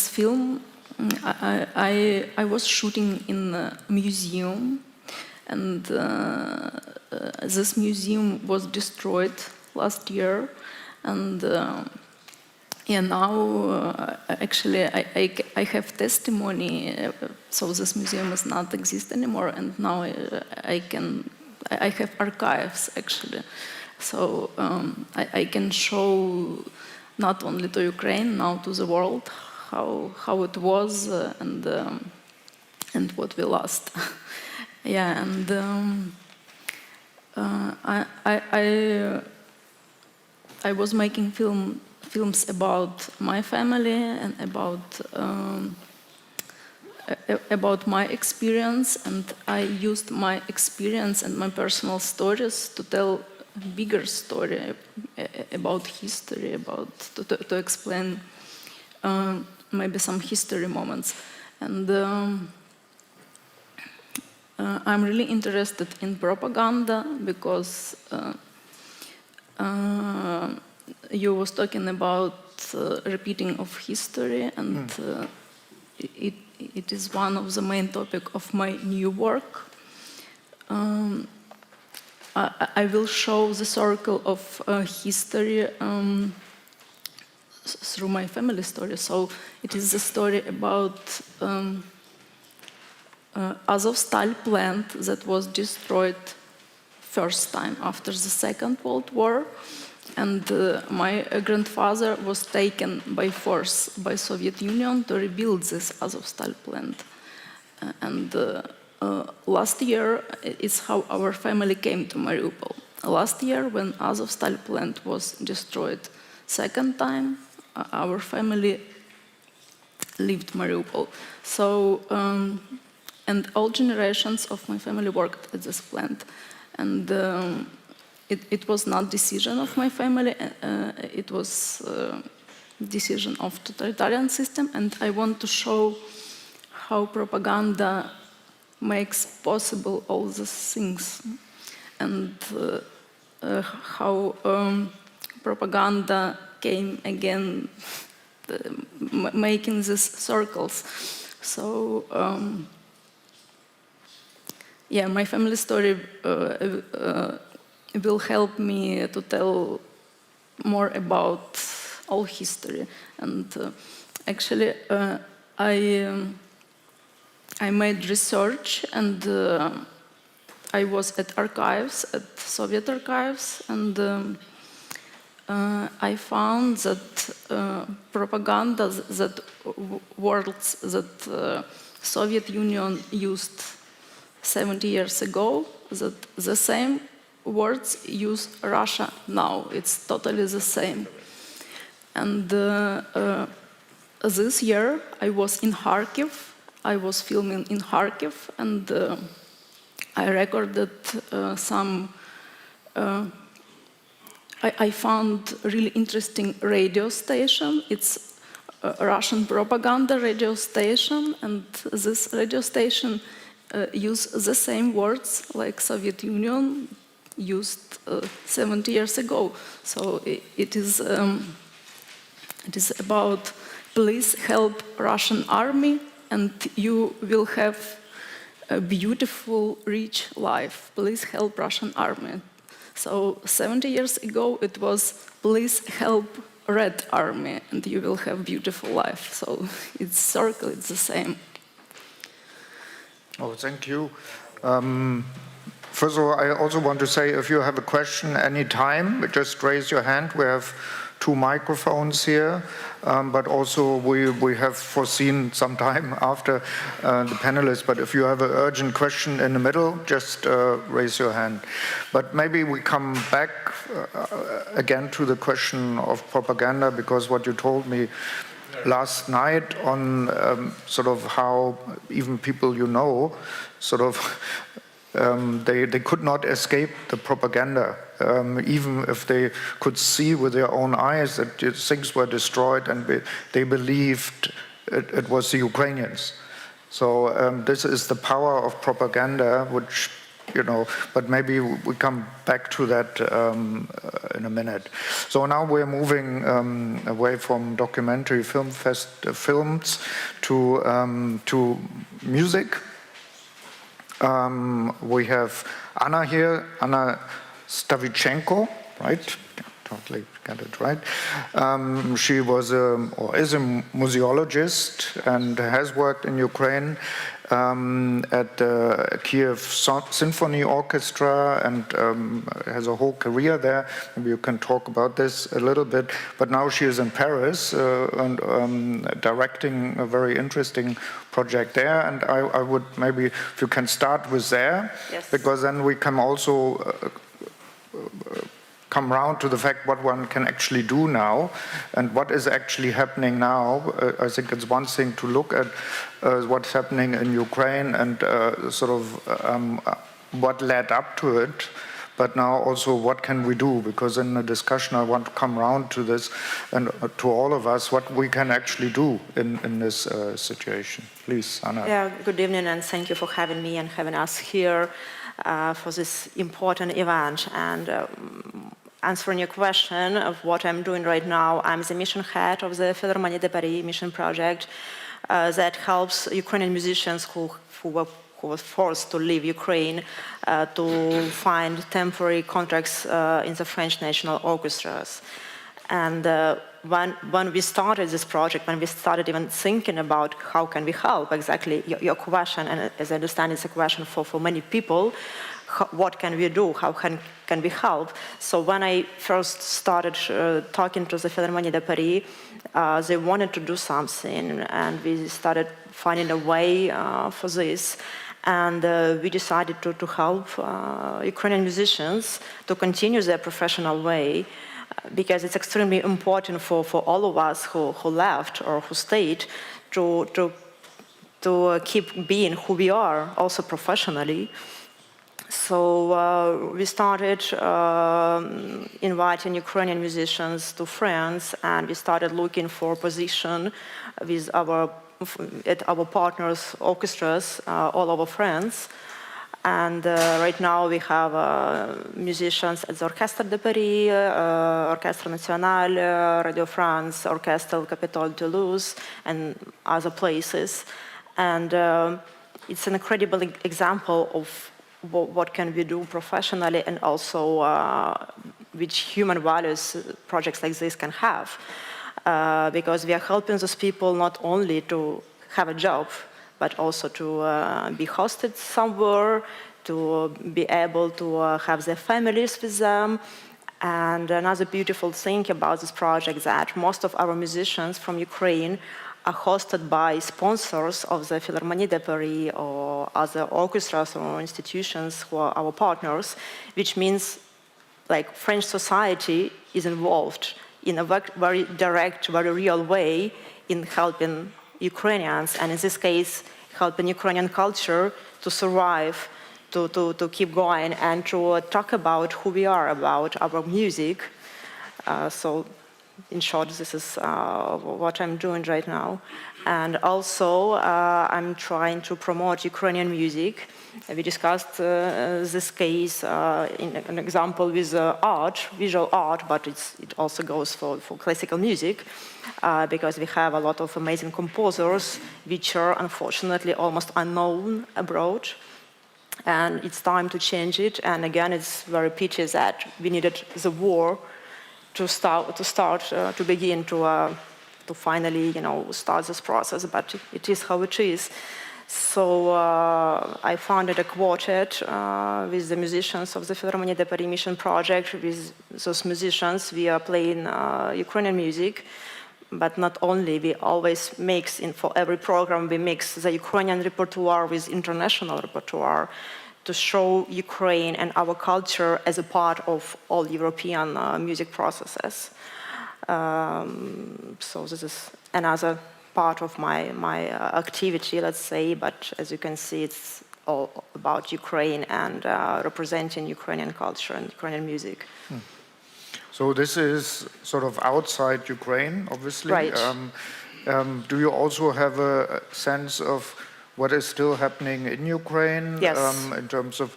film, I was shooting in a museum, and this museum was destroyed last year. And yeah, now actually I have testimony, so this museum is not exist anymore, and now I have archives actually, so I can show not only to Ukraine, now to the world how it was and what we lost. Yeah, and I was making films about my family and about my experience, and I used my experience and my personal stories to tell bigger story about history, to explain maybe some history moments. And I'm really interested in propaganda because you was talking about repeating of history, and it is one of the main topic of my new work. I will show the circle of history through my family story. So it is the story about Azovstal plant that was destroyed first time after the Second World War, and my grandfather was taken by force by Soviet Union to rebuild this Azovstal plant. And last year is how our family came to Mariupol. Last year, when Azovstal plant was destroyed second time, our family left Mariupol. So, and all generations of my family worked at this plant. And it was not decision of my family, it was decision of totalitarian system, and I want to show how propaganda makes possible all these things, and how propaganda came again, making these circles. So, yeah, my family story will help me to tell more about all history. And actually, I made research, and I was at archives, at Soviet archives, and I found that propaganda, that words that Soviet Union used 70 years ago, that the same words use Russia now. It's totally the same. And this year I was in Kharkiv. I was filming in Kharkiv, and I recorded some. I found a really interesting radio station. It's a Russian propaganda radio station, and this radio station use the same words like Soviet Union used 70 years ago. So it is about please help Russian army, and you will have a beautiful, rich life. Please help Russian army. So 70 years ago it was please help Red Army, and you will have beautiful life. So it's circle, it's the same. Oh, thank you. First of all, I also want to say, if you have a question anytime, just raise your hand. We have 2 microphones here, but also we have foreseen some time after the panelists. But if you have an urgent question in the middle, just raise your hand. But maybe we come back again to the question of propaganda, because what you told me last night on sort of how even people you know, sort of they could not escape the propaganda, even if they could see with their own eyes that things were destroyed, and they believed it was the Ukrainians. So this is the power of propaganda, which, you know, but maybe we come back to that in a minute. So now we're moving away from documentary films to music. We have Anna here, Anna Stavichenko, right? Totally got it right. She was or is a museologist and has worked in Ukraine at the Kiev Symphony Orchestra, and has a whole career there. Maybe you can talk about this a little bit. But now she is in Paris and directing a very interesting project there. And I would maybe, if you can start with there, yes, because then we can also come round to the fact what one can actually do now and what is actually happening now. I think it's one thing to look at what's happening in Ukraine and sort of what led up to it, but now also what can we do? Because in the discussion I want to come round to this and to all of us what we can actually do in this situation. Please, Anna. Yeah, good evening and thank you for having me and having us here for this important event. And answering your question of what I'm doing right now, I'm the mission head of the Philharmonic de Paris mission project that helps Ukrainian musicians who were forced to leave Ukraine to find temporary contracts in the French national orchestras. And when we started this project, when we started even thinking about how can we help, exactly your question, and as I understand it's a question for many people, what can we do, how can we help? So when I first started talking to the Philharmonic de Paris, they wanted to do something, and we started finding a way for this. And we decided to help Ukrainian musicians to continue their professional way, because it's extremely important for all of us who left or who stayed to keep being who we are, also professionally. So we started inviting Ukrainian musicians to France, and we started looking for position with our partners' orchestras all over France. And right now we have musicians at the Orchestra de Paris, Orchestra Nationale, Radio France, Orchestra Capitole Toulouse, and other places. And it's an incredible example of what can we do professionally, and also which human values projects like this can have. Because we are helping those people not only to have a job, but also to be hosted somewhere, to be able to have their families with them. And another beautiful thing about this project is that most of our musicians from Ukraine are hosted by sponsors of the Philharmonic de Paris or other orchestras or institutions who are our partners, which means like French society is involved in a very direct, very real way in helping Ukrainians, and in this case, helping Ukrainian culture to survive, to keep going, and to talk about who we are, about our music. So, in short, this is what I'm doing right now. And also, I'm trying to promote Ukrainian music. We discussed this case in an example with art, visual art, but it also goes for classical music, because we have a lot of amazing composers which are unfortunately almost unknown abroad. And it's time to change it. And again, it's very pity that we needed the war to begin to finally, start this process. But it is how it is. So I founded a quartet with the musicians of the Philharmonic de Paris Mission Project. With those musicians, we are playing Ukrainian music, but not only. We always mix, for every program, we mix the Ukrainian repertoire with international repertoire to show Ukraine and our culture as a part of all European music processes. So this is another part of my activity, let's say, but as you can see, it's all about Ukraine and representing Ukrainian culture and Ukrainian music. So this is sort of outside Ukraine, obviously. Right. Do you also have a sense of what is still happening in Ukraine? Yes. In terms of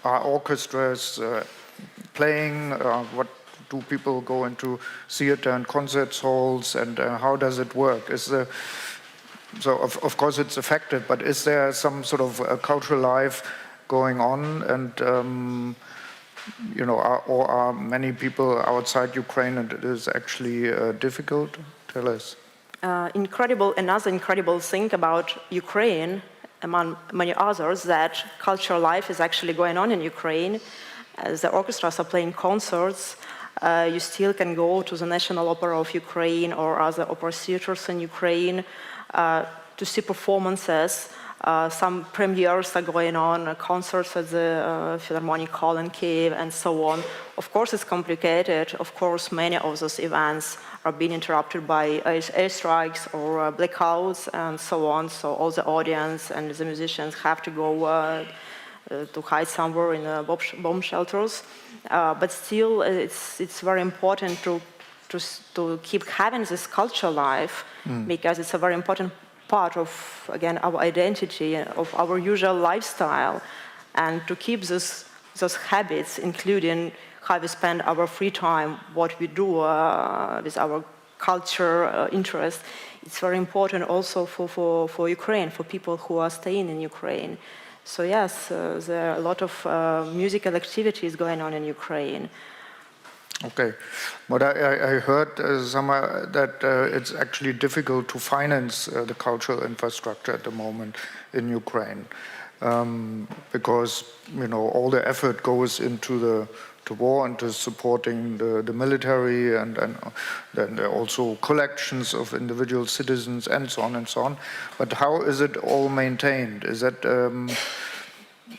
orchestras playing, what do people go into theater and concert halls, and how does it work? So of course it's affected, but is there some sort of cultural life going on, and or are many people outside Ukraine and it is actually difficult? Tell us. Another incredible thing about Ukraine, among many others, that cultural life is actually going on in Ukraine. As the orchestras are playing concerts, you still can go to the National Opera of Ukraine or other opera theaters in Ukraine to see performances. Some premieres are going on, concerts at the Philharmonic Hall in Kiev, and so on. Of course, it's complicated. Of course, many of those events are being interrupted by airstrikes or blackouts and so on. So all the audience and the musicians have to go to hide somewhere in bomb shelters. But still, it's very important to keep having this culture alive, because it's a very important part of, again, our identity, of our usual lifestyle, and to keep those habits, including how we spend our free time, what we do with our culture interest. It's very important also for Ukraine, for people who are staying in Ukraine. So yes, there are a lot of musical activities going on in Ukraine. Okay, but I heard that it's actually difficult to finance the cultural infrastructure at the moment in Ukraine, because all the effort goes into the war and to supporting the military, and then there are also collections of individual citizens and so on and so on. But how is it all maintained? Is that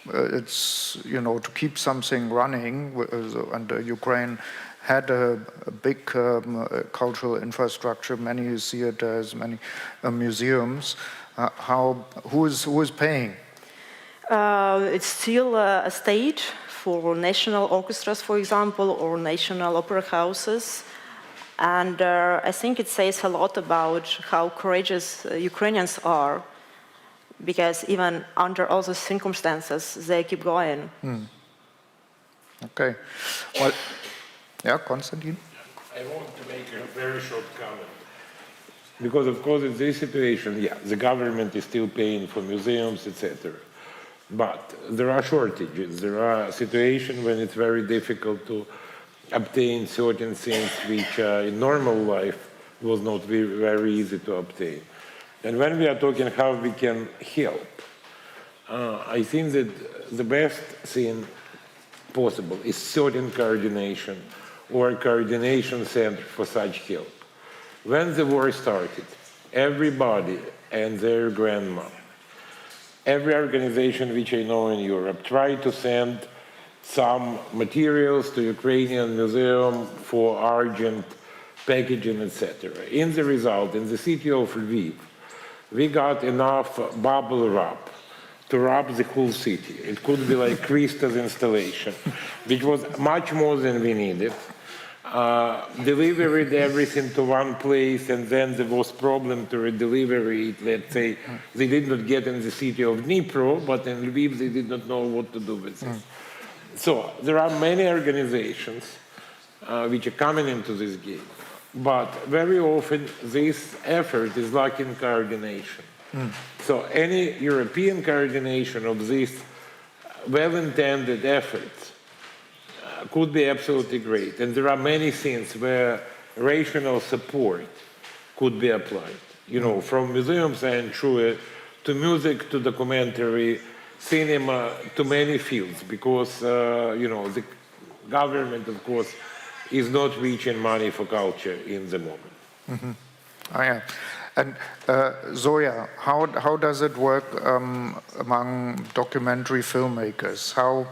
it's to keep something running, and Ukraine had a big cultural infrastructure, many theaters, many museums. Who is paying? It's still a state for national orchestras, for example, or national opera houses. And I think it says a lot about how courageous Ukrainians are, because even under all the circumstances, they keep going. Okay. Well, yeah, Konstantin? I want to make a very short comment. Because, of course, in this situation, the government is still paying for museums, etc. But there are shortages. There are situations when it's very difficult to obtain certain things which in normal life was not very easy to obtain. And when we are talking how we can help, I think that the best thing possible is certain coordination or coordination center for such help. When the war started, everybody and their grandma, every organization which I know in Europe, tried to send some materials to Ukrainian museum for urgent packaging, etc. In the result, in the city of Lviv, we got enough bubble wrap to wrap the whole city. It could be like Christa's installation, which was much more than we needed. Delivered everything to one place, and then there was problem to redeliver it. Let's say they did not get in the city of Dnipro, but in Lviv they did not know what to do with this. So there are many organizations which are coming into this game, but very often this effort is lacking coordination. So any European coordination of these well-intended efforts could be absolutely great. And there are many things where rational support could be applied. From museums, I'm sure, to music, to documentary, cinema, to many fields, because, the government, of course, is not reaching money for culture in the moment. Oh, yeah. And Zoya, how does it work among documentary filmmakers? How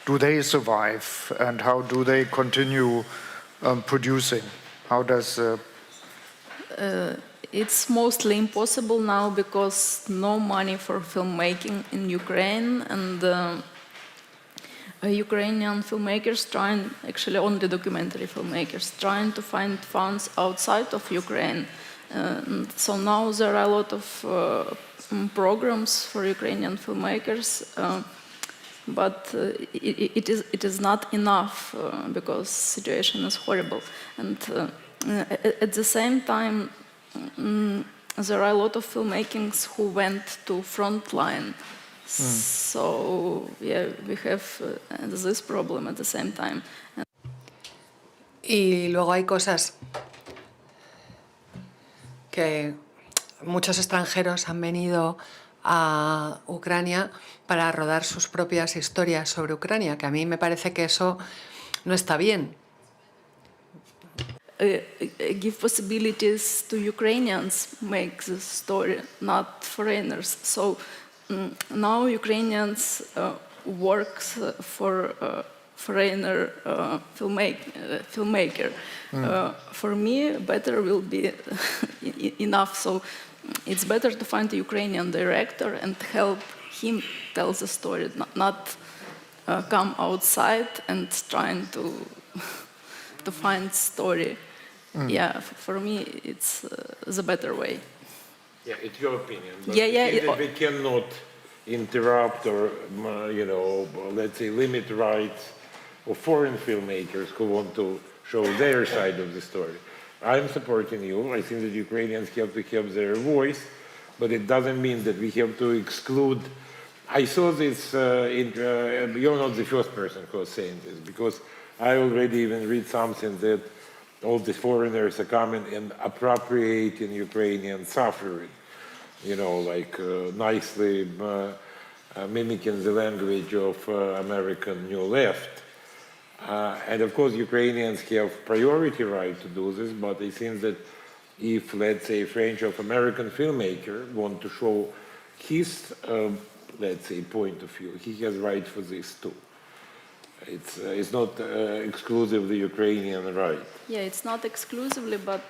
do they survive, and how do they continue producing? How does... It's mostly impossible now because no money for filmmaking in Ukraine, and Ukrainian filmmakers trying, actually only documentary filmmakers, trying to find funds outside of Ukraine. So now there are a lot of programs for Ukrainian filmmakers, but it is not enough because situation is horrible. And at the same time, there are a lot of filmmakers who went to frontline. So yeah, we have this problem at the same time. Y luego hay cosas que muchos extranjeros han venido a Ucrania para rodar sus propias historias sobre Ucrania, que a mí me parece que eso no está bien. Give possibilities to Ukrainians, make the story, not foreigners. So now Ukrainians work for foreigner filmmaker. For me, better will be enough. So it's better to find a Ukrainian director and help him tells the story, not come outside and trying to to find story. Yeah, for me, it's the better way. Yeah, it's your opinion. But Yeah, I think yeah, that we cannot interrupt or, let's say, limit rights of foreign filmmakers who want to show their side of the story. I'm supporting you. I think that Ukrainians have to have their voice, but it doesn't mean that we have to exclude. I saw this, you're not the first person who was saying this, because I already even read something that all these foreigners are coming and appropriating Ukrainian suffering, nicely mimicking the language of American New Left. And of course, Ukrainians have priority right to do this, but I think that if, let's say, French or American filmmaker want to show his, let's say, point of view, he has right for this too. It's not exclusively Ukrainian right. Yeah, it's not exclusively, but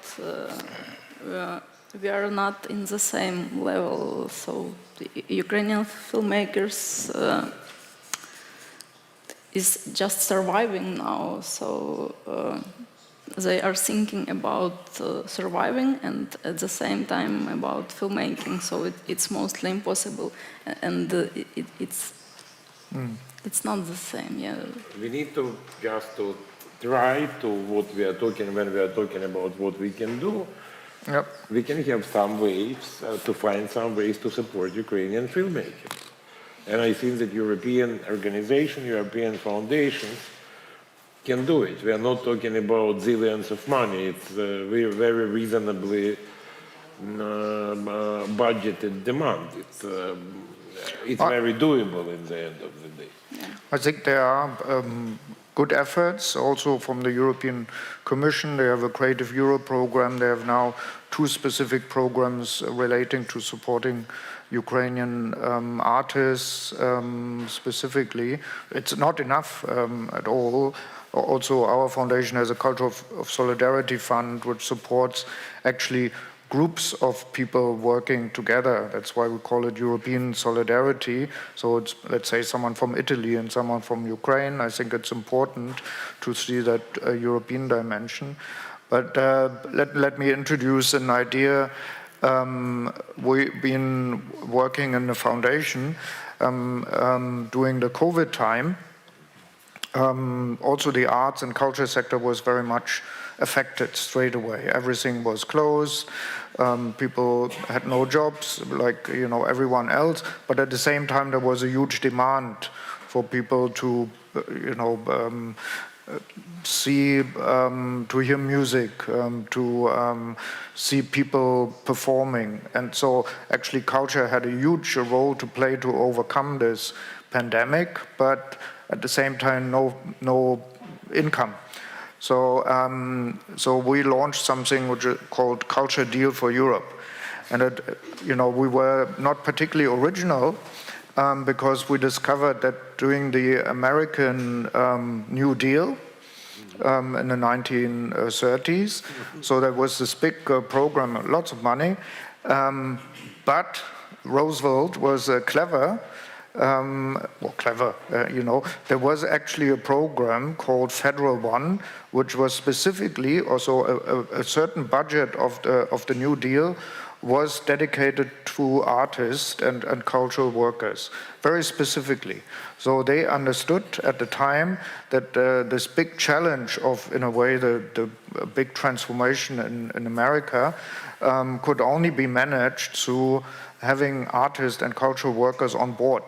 we are not in the same level. So the Ukrainian filmmakers is just surviving now. So they are thinking about surviving and at the same time about filmmaking. So it's mostly impossible, and it's not the same. Yeah. We need to just to try to what we are talking when we are talking about what we can do. Yep. We can have some ways to find some ways to support Ukrainian filmmakers. And I think that European organizations, European foundations can do it. We are not talking about zillions of money. It's very reasonably budgeted demand. It's very doable in the end of the day. Yeah. I think there are good efforts also from the European Commission. They have a Creative Europe program. They have now 2 specific programs relating to supporting Ukrainian artists specifically. It's not enough at all. Also, our foundation has a Culture of Solidarity Fund, which supports actually groups of people working together. That's why we call it European Solidarity. So it's, let's say, someone from Italy and someone from Ukraine. I think it's important to see that European dimension. But let me introduce an idea. We've been working in the foundation during the COVID time. Also, the arts and culture sector was very much affected straight away. Everything was closed. People had no jobs, like everyone else. But at the same time, there was a huge demand for people to, see, to hear music, to see people performing. And so actually culture had a huge role to play to overcome this pandemic, but at the same time, no income. So, so we launched something which is called Culture Deal for Europe. And we were not particularly original, because we discovered that during the American New Deal in the 1930s, so there was this big program, lots of money, but Roosevelt was clever. There was actually a program called Federal One, which was specifically also a certain budget of the New Deal was dedicated to artists and cultural workers, very specifically. So they understood at the time that this big challenge of, in a way, the big transformation in America could only be managed through having artists and cultural workers on board.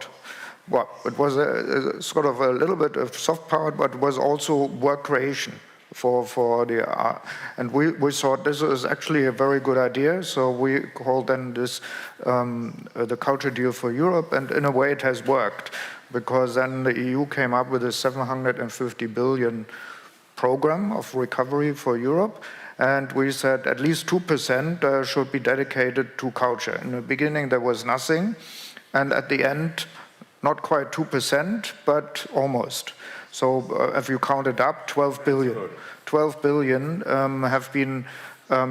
Well, it was a sort of a little bit of soft power, but it was also work creation for the art. And we thought this was actually a very good idea, so we called then this the Culture Deal for Europe, and in a way it has worked, because then the EU came up with a 750 billion program of recovery for Europe, and we said at least 2% should be dedicated to culture. In the beginning there was nothing, and at the end, not quite 2%, but almost. So if you count it up, 12 billion. 12 billion have been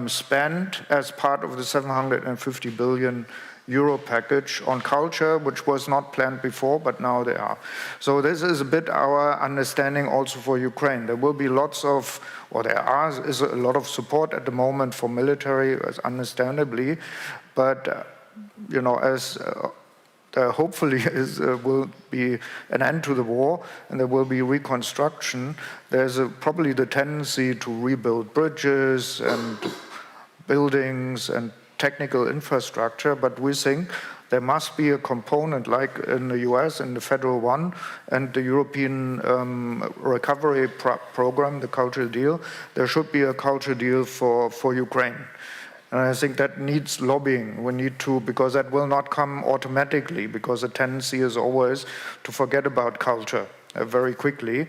spent as part of the 750 billion Euro package on culture, which was not planned before, but now they are. So this is a bit our understanding also for Ukraine. There will be lots of, or there is a lot of support at the moment for military, understandably, but you know, as hopefully will be an end to the war and there will be reconstruction, there's probably the tendency to rebuild bridges and buildings and technical infrastructure, but we think there must be a component like in the US, in the federal one, and the European recovery program, the cultural deal, there should be a cultural deal for Ukraine. And I think that needs lobbying. We need to, because that will not come automatically, because the tendency is always to forget about culture very quickly.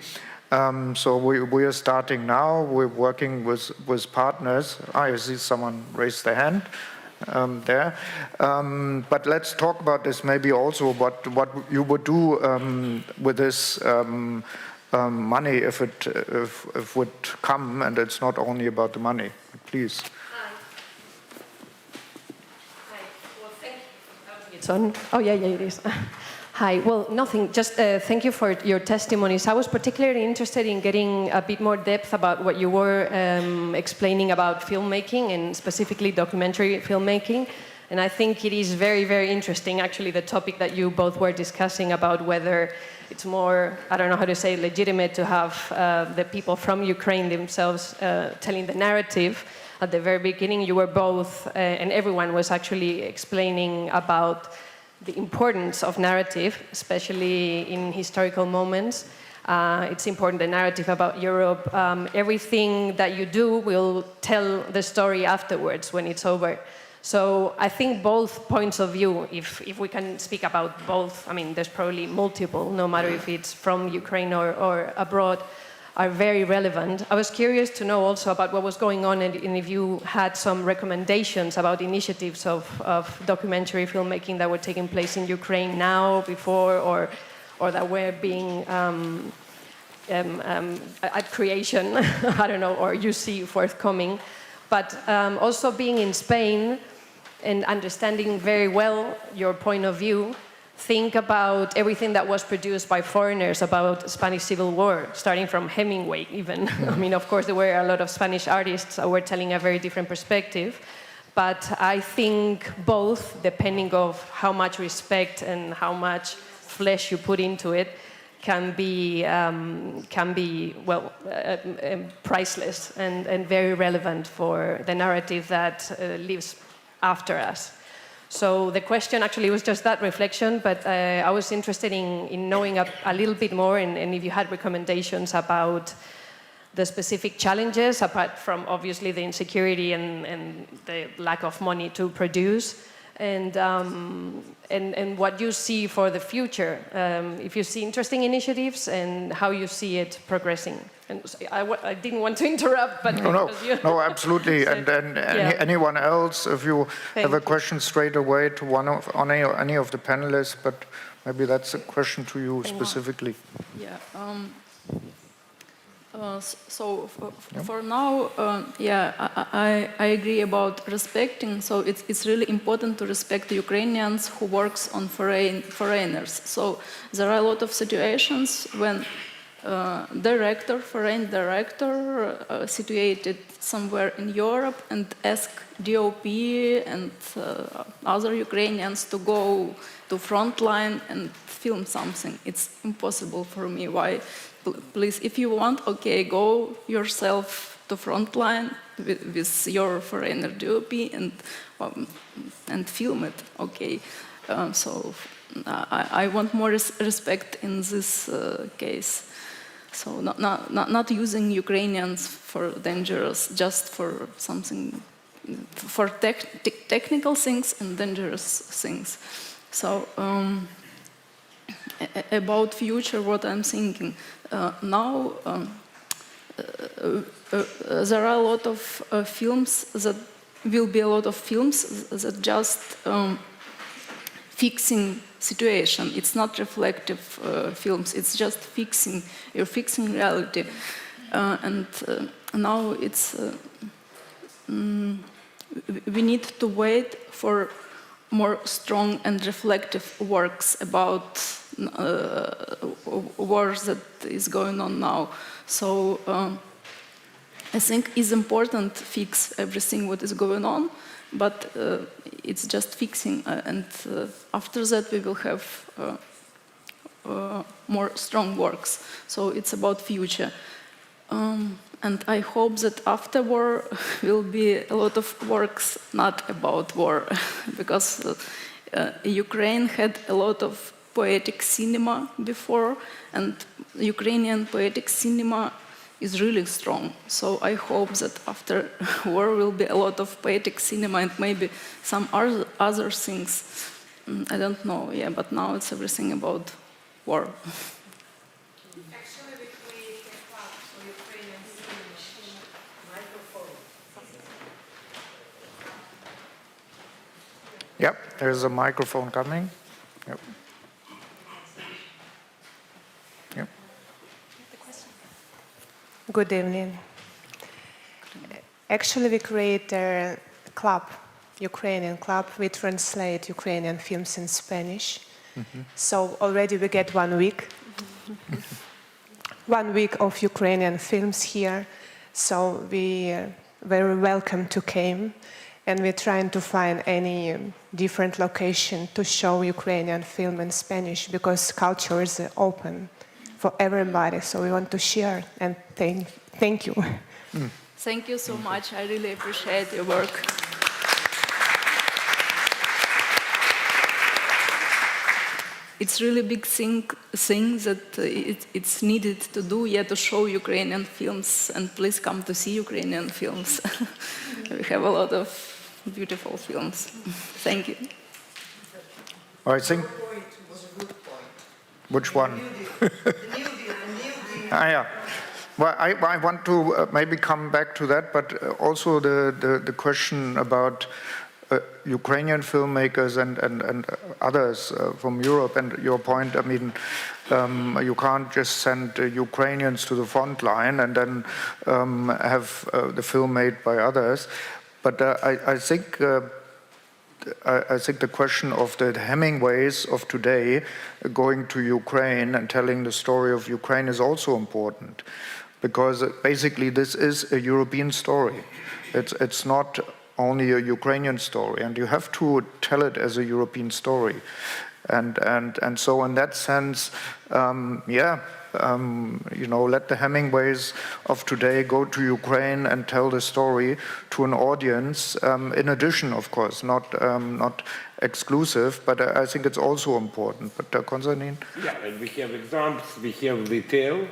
So we are starting now. We're working with partners. I see someone raise their hand there. But let's talk about this maybe also, what you would do with this money if it would come, and it's not only about the money. Please. It's on. Oh, yeah, it is. Hi. Well, nothing. Just thank you for your testimonies. I was particularly interested in getting a bit more depth about what you were explaining about filmmaking and specifically documentary filmmaking. And I think it is very, very interesting, actually, the topic that you both were discussing about whether it's more, I don't know how to say, legitimate to have the people from Ukraine themselves telling the narrative. At the very beginning, you were both, and everyone was actually explaining about the importance of narrative, especially in historical moments. It's important, the narrative about Europe. Everything that you do will tell the story afterwards when it's over. So I think both points of view, if we can speak about both, I mean, there's probably multiple, no matter if it's from Ukraine or abroad, are very relevant. I was curious to know also about what was going on and if you had some recommendations about initiatives of documentary filmmaking that were taking place in Ukraine now, before, or that were being at creation, I don't know, or you see forthcoming. But also being in Spain and understanding very well your point of view, think about everything that was produced by foreigners about Spanish Civil War, starting from Hemingway even. I mean, of course, there were a lot of Spanish artists who were telling a very different perspective. But I think both, depending on how much respect and how much flesh you put into it, can be priceless and very relevant for the narrative that lives after us. So the question actually was just that reflection, but I was interested in knowing a little bit more and if you had recommendations about the specific challenges, apart from obviously the insecurity and the lack of money to produce, and what you see for the future, if you see interesting initiatives and how you see it progressing. And I didn't want to interrupt, but no, absolutely. And then anyone else, if you have a question straight away to any of the panelists, but maybe that's a question to you specifically. Yeah. For now, I agree about respecting. So it's really important to respect the Ukrainians who works on foreigners. So there are a lot of situations when foreign director situated somewhere in Europe and ask DOP and other Ukrainians to go to frontline and film something. It's impossible for me. Why? Please, if you want, okay, go yourself to frontline with your foreigner DOP and film it. Okay, so I want more respect in this case. So not using Ukrainians for dangerous, just for something, for technical things and dangerous things. So about future, what I'm thinking now, there are a lot of films that will be a lot of films that just fixing situation. It's not reflective films. It's just you're fixing reality. And now it's we need to wait for more strong and reflective works about wars that is going on now. So I think it's important to fix everything what is going on, but it's just fixing, and after that we will have more strong works. So it's about future. And I hope that after war will be a lot of works not about war, because Ukraine had a lot of poetic cinema before, and Ukrainian poetic cinema is really strong. So I hope that after war will be a lot of poetic cinema and maybe some other things. I don't know, yeah, but now it's everything about war. Actually, we create a club for Ukrainian cinema. Microphone. Yep, there's a microphone coming. Yep. Yep. Good evening. Actually, we create a club, Ukrainian club. We translate Ukrainian films in Spanish. So already we get 1 week. 1 week of Ukrainian films here. So we are very welcome to come. And we're trying to find any different location to show Ukrainian film in Spanish, because culture is open for everybody. So we want to share, and thank you. Thank you so much. I really appreciate your work. It's really big thing that it's needed to do, to show Ukrainian films, and please come to see Ukrainian films. We have a lot of beautiful films. Thank you. I think. Which one? Yeah. Well, I want to maybe come back to that, but also the question about Ukrainian filmmakers and others from Europe, and your point, I mean, you can't just send Ukrainians to the front line and then have the film made by others. But I think the question of the Hemingways of today going to Ukraine and telling the story of Ukraine is also important, because basically this is a European story. It's not only a Ukrainian story, and you have to tell it as a European story. And so in that sense, let the Hemingways of today go to Ukraine and tell the story to an audience, in addition, of course, not exclusive, but I think it's also important. But Konstantin? Yeah, and we have examples. We have Littell,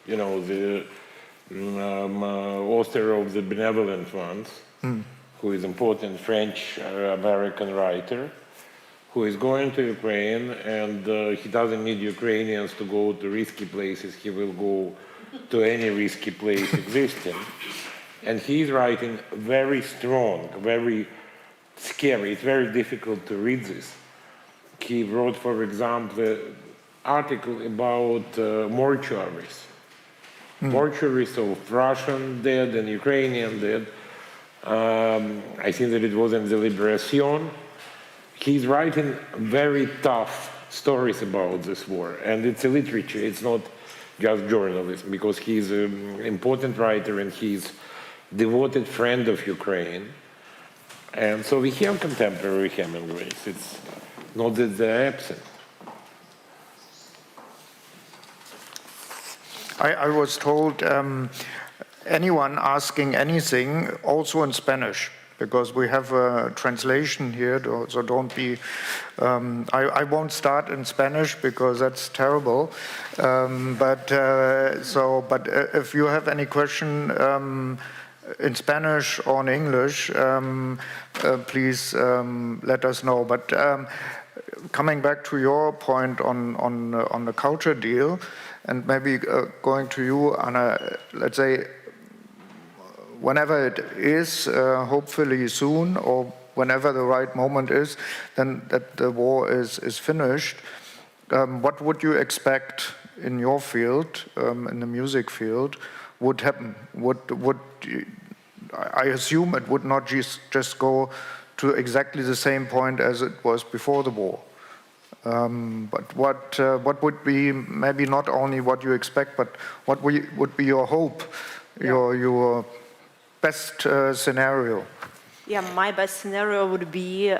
the author of The Benevolent Ones, who is an important French-American writer, who is going to Ukraine, and he doesn't need Ukrainians to go to risky places. He will go to any risky place existing. And he's writing very strong, very scary. It's very difficult to read this. He wrote, for example, an article about mortuaries. Mortuaries of Russian dead and Ukrainian dead. I think that it was in the Liberation. He's writing very tough stories about this war, and it's a literature, it's not just journalism, because he's an important writer and he's a devoted friend of Ukraine. And so we have contemporary Hemingways, it's not that they're absent. I was told anyone asking anything, also in Spanish, because we have a translation here, so don't be, I won't start in Spanish because that's terrible, but if you have any question in Spanish or in English, please let us know. But coming back to your point on the culture deal, and maybe going to you, Anna, let's say, whenever it is, hopefully soon, or whenever the right moment is, then that the war is finished, what would you expect in your field, in the music field, would happen? I assume it would not just go to exactly the same point as it was before the war. But what would be, maybe not only what you expect, but what would be your hope, your best scenario? Yeah, my best scenario would be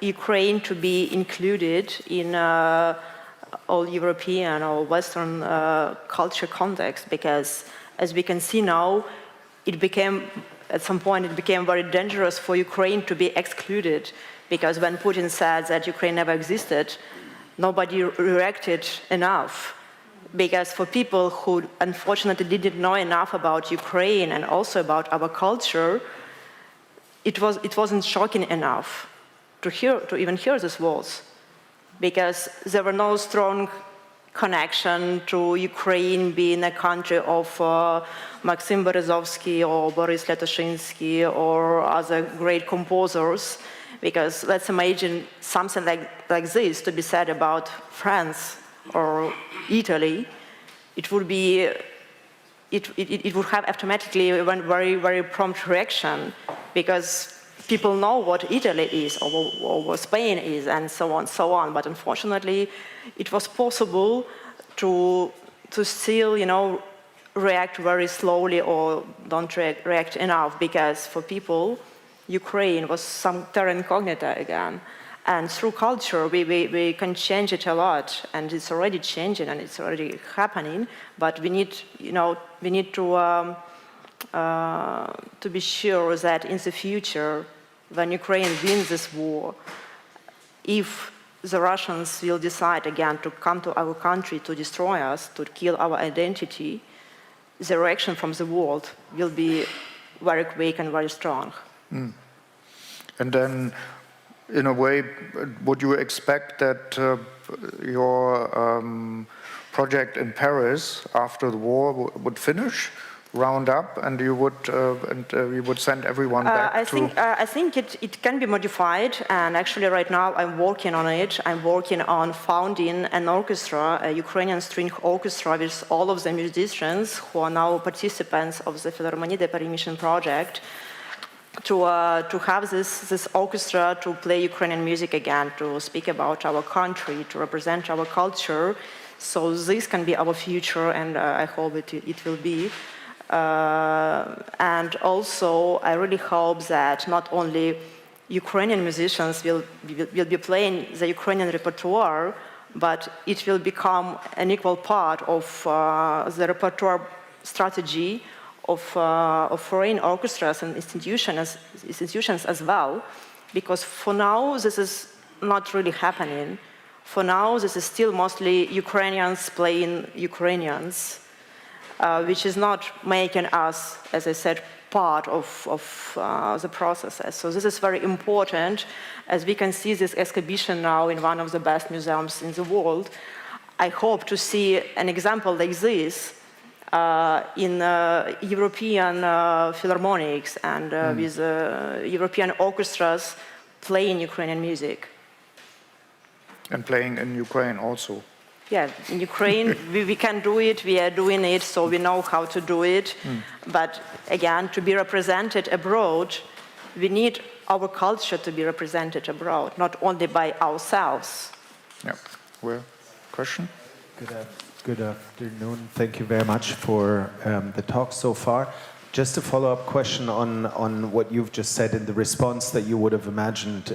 Ukraine to be included in all European or Western culture context, because as we can see now, at some point it became very dangerous for Ukraine to be excluded, because when Putin said that Ukraine never existed, nobody reacted enough. Because for people who unfortunately didn't know enough about Ukraine and also about our culture, it wasn't shocking enough to even hear these words, because there were no strong connection to Ukraine being a country of Maxim Berezovsky or Boris Letoshinsky or other great composers. Because let's imagine something like this to be said about France or Italy, it would have automatically a very, very prompt reaction, because people know what Italy is or what Spain is, and so on. But unfortunately, it was possible to still, react very slowly or don't react enough, because for people, Ukraine was some terra incognita again. And through culture, we can change it a lot, and it's already changing and it's already happening. But we need to be sure that in the future, when Ukraine wins this war, if the Russians will decide again to come to our country to destroy us, to kill our identity, the reaction from the world will be very quick and very strong. Mm. And then, in a way, would you expect that your project in Paris after the war would finish, round up, and you would send everyone back I think it can be modified, and actually right now I'm working on it. I'm working on founding an orchestra, a Ukrainian string orchestra with all of the musicians who are now participants of the Philharmonic de Paris Mission project, to have this orchestra to play Ukrainian music again, to speak about our country, to represent our culture. So this can be our future, and I hope it will be. And also, I really hope that not only Ukrainian musicians will be playing the Ukrainian repertoire, but it will become an equal part of the repertoire strategy of foreign orchestras and institutions as well. Because for now, this is not really happening. For now, this is still mostly Ukrainians playing Ukrainians, which is not making us, as I said, part of the processes. So this is very important, as we can see this exhibition now in one of the best museums in the world. I hope to see an example like this in European Philharmonics and with European orchestras playing Ukrainian music. And playing in Ukraine also. Yeah, in Ukraine, we can do it, we are doing it, so we know how to do it. But again, to be represented abroad, we need our culture to be represented abroad, not only by ourselves. Yeah. Well, question? Good afternoon. Thank you very much for the talk so far. Just a follow-up question on what you've just said in the response that you would have imagined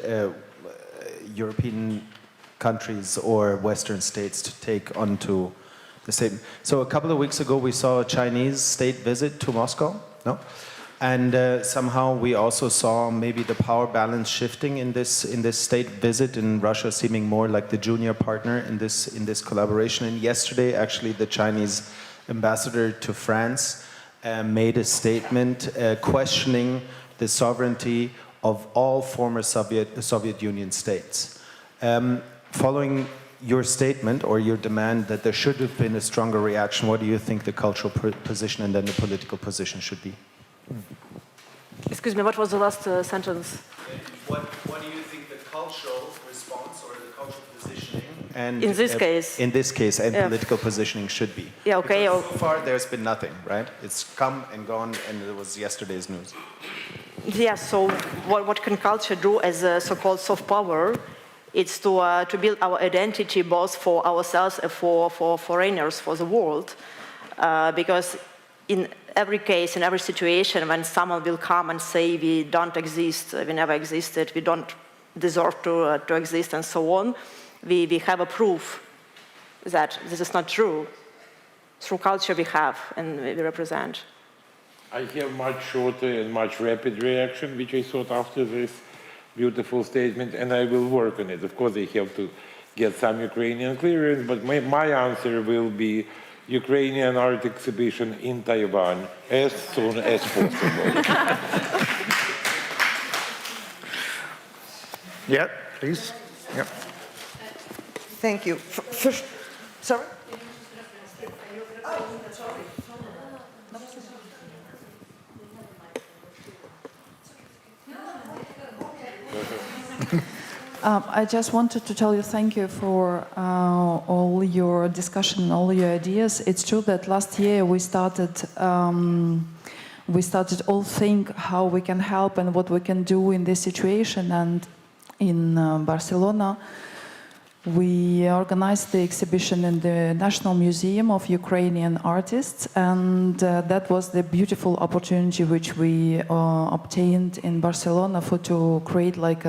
European countries or Western states to take onto the same. So a couple of weeks ago, we saw a Chinese state visit to Moscow, no? And somehow we also saw maybe the power balance shifting in this state visit, in Russia seeming more like the junior partner in this collaboration. And yesterday, actually, the Chinese ambassador to France made a statement questioning the sovereignty of all former Soviet Union states. Following your statement or your demand that there should have been a stronger reaction, what do you think the cultural position and then the political position should be? Excuse me, what was the last sentence? What do you think the cultural response or the cultural positioning and in this case and political positioning should be? Yeah, okay. Because so far there's been nothing, right? It's come and gone, and it was yesterday's news. Yes, so what can culture do as a so-called soft power? It's to build our identity both for ourselves and for foreigners, for the world. Because in every case, in every situation, when someone will come and say we don't exist, we never existed, we don't deserve to exist, and so on, we have a proof that this is not true. Through culture we have and we represent. I have much shorter and much rapid reaction, which I thought after this beautiful statement, and I will work on it. Of course, I have to get some Ukrainian clearance, but my answer will be Ukrainian art exhibition in Taiwan as soon as possible. Yeah, please. Yeah. Thank you. First, sorry? I just wanted to tell you thank you for all your discussion, all your ideas. It's true that last year we started all think how we can help and what we can do in this situation. And in Barcelona, we organized the exhibition in the National Museum of Ukrainian Artists, and that was the beautiful opportunity which we obtained in Barcelona to create like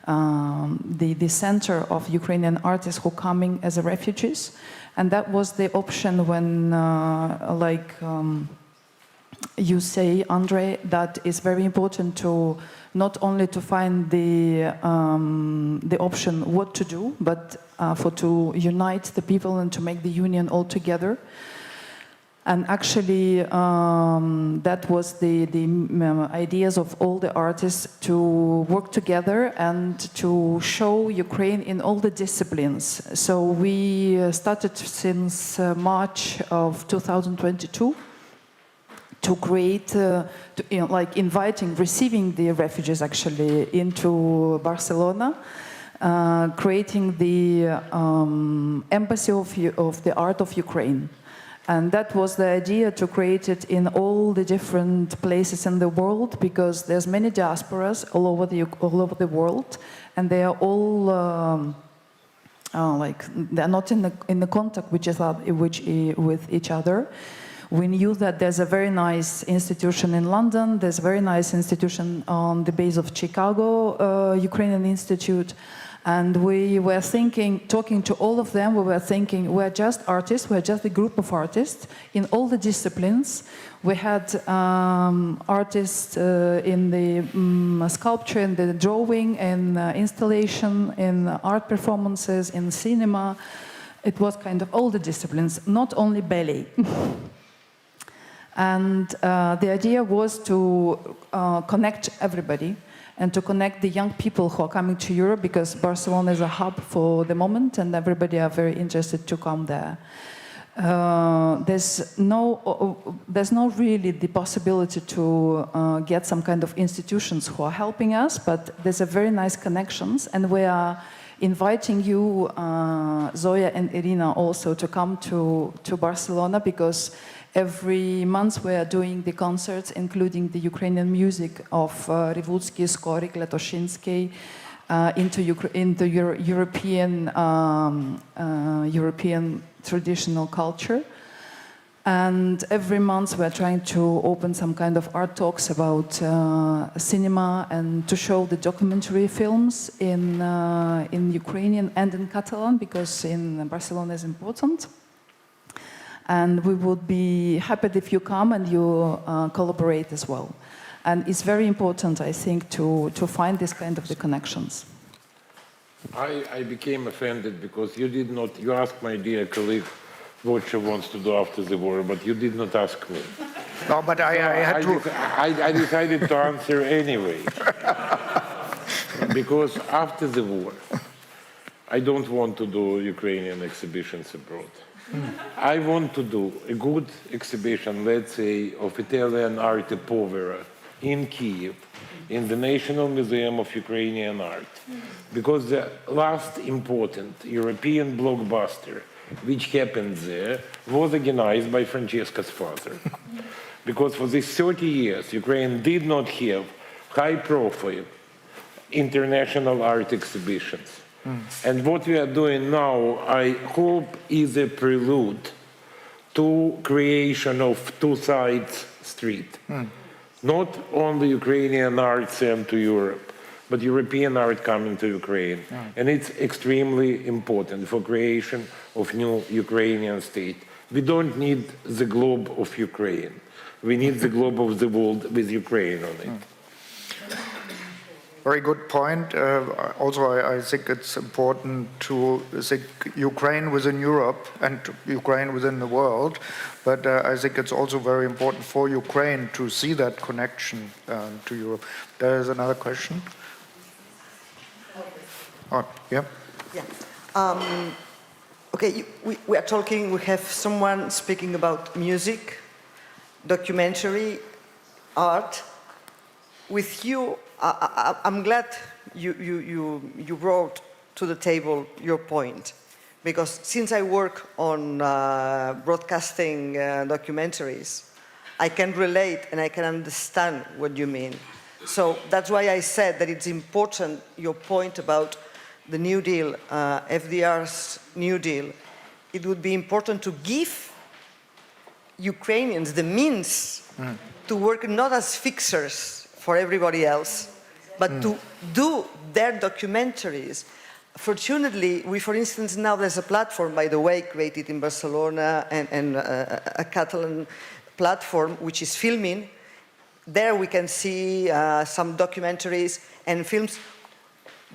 the center of Ukrainian artists who are coming as refugees. And that was the option when, you say, Andre, that is very important to not only to find the option what to do, but to unite the people and to make the union all together. And actually, that was the ideas of all the artists to work together and to show Ukraine in all the disciplines. So we started since March of 2022 to create, receiving the refugees actually into Barcelona, creating the embassy of the art of Ukraine. And that was the idea, to create it in all the different places in the world, because there's many diasporas all over the world, and they are all they're not in the contact with each other. We knew that there's a very nice institution in London, there's a very nice institution on the base of Chicago, Ukrainian Institute. And we were thinking, talking to all of them, we were thinking, we're just artists, we're just a group of artists in all the disciplines. We had artists in the sculpture, in the drawing, in installation, in art performances, in cinema. It was kind of all the disciplines, not only ballet. And the idea was to connect everybody, and to connect the young people who are coming to Europe, because Barcelona is a hub for the moment and everybody are very interested to come there. There's no really the possibility to get some kind of institutions who are helping us, but there's a very nice connections, and we are inviting you, Zoya and Irina, also to come to Barcelona, because every month we are doing the concerts, including the Ukrainian music of Rivutsky, Skorik, Letoshinsky, into European traditional culture. And every month we're trying to open some kind of art talks about cinema, and to show the documentary films in Ukrainian and in Catalan, because in Barcelona is important. And we would be happy if you come and you collaborate as well. And it's very important, I think, to find this kind of the connections. I became offended because you asked my dear colleague what she wants to do after the war, but you did not ask me. No, but I decided to answer anyway. Because after the war, I don't want to do Ukrainian exhibitions abroad. I want to do a good exhibition, let's say, of Italian arte povera in Kyiv, in the National Museum of Ukrainian Art. Because the last important European blockbuster which happened there was organized by Francesca's father. Because for these 30 years, Ukraine did not have high-profile international art exhibitions. And what we are doing now, I hope, is a prelude to creation of two sides street. Not only Ukrainian art sent to Europe, but European art coming to Ukraine. And it's extremely important for creation of new Ukrainian state. We don't need the globe of Ukraine. We need the globe of the world with Ukraine on it. Very good point. Also, I think it's important to think Ukraine within Europe and Ukraine within the world. But I think it's also very important for Ukraine to see that connection to Europe. There is another question. Oh, yeah. Yeah. Okay, we are talking, we have someone speaking about music, documentary, art. With you, I'm glad you brought to the table your point, because since I work on broadcasting documentaries, I can relate and I can understand what you mean. So that's why I said that it's important, your point about the New Deal, FDR's New Deal. It would be important to give Ukrainians the means to work not as fixers for everybody else, but to do their documentaries. Fortunately, for instance, now there's a platform, by the way, created in Barcelona and a Catalan platform, which is filming. There we can see some documentaries and films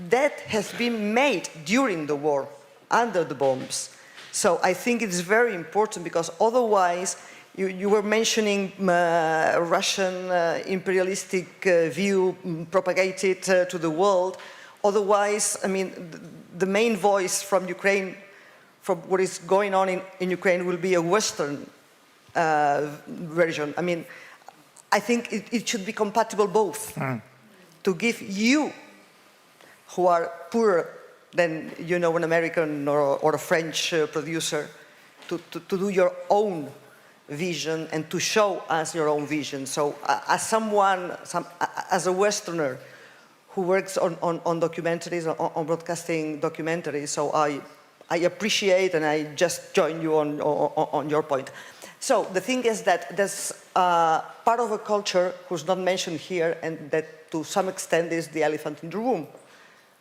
that has been made during the war, under the bombs. So I think it's very important, because otherwise, you were mentioning Russian imperialistic view propagated to the world. Otherwise, I mean, the main voice from Ukraine, from what is going on in Ukraine, will be a Western version. I mean, I think it should be compatible both. To give you, who are poorer than, you know, an American or a French producer, to do your own vision and to show us your own vision. So as someone, as a Westerner who works on documentaries, on broadcasting documentaries, so I appreciate and I just join you on your point. So the thing is that there's part of a culture who's not mentioned here, and that to some extent is the elephant in the room,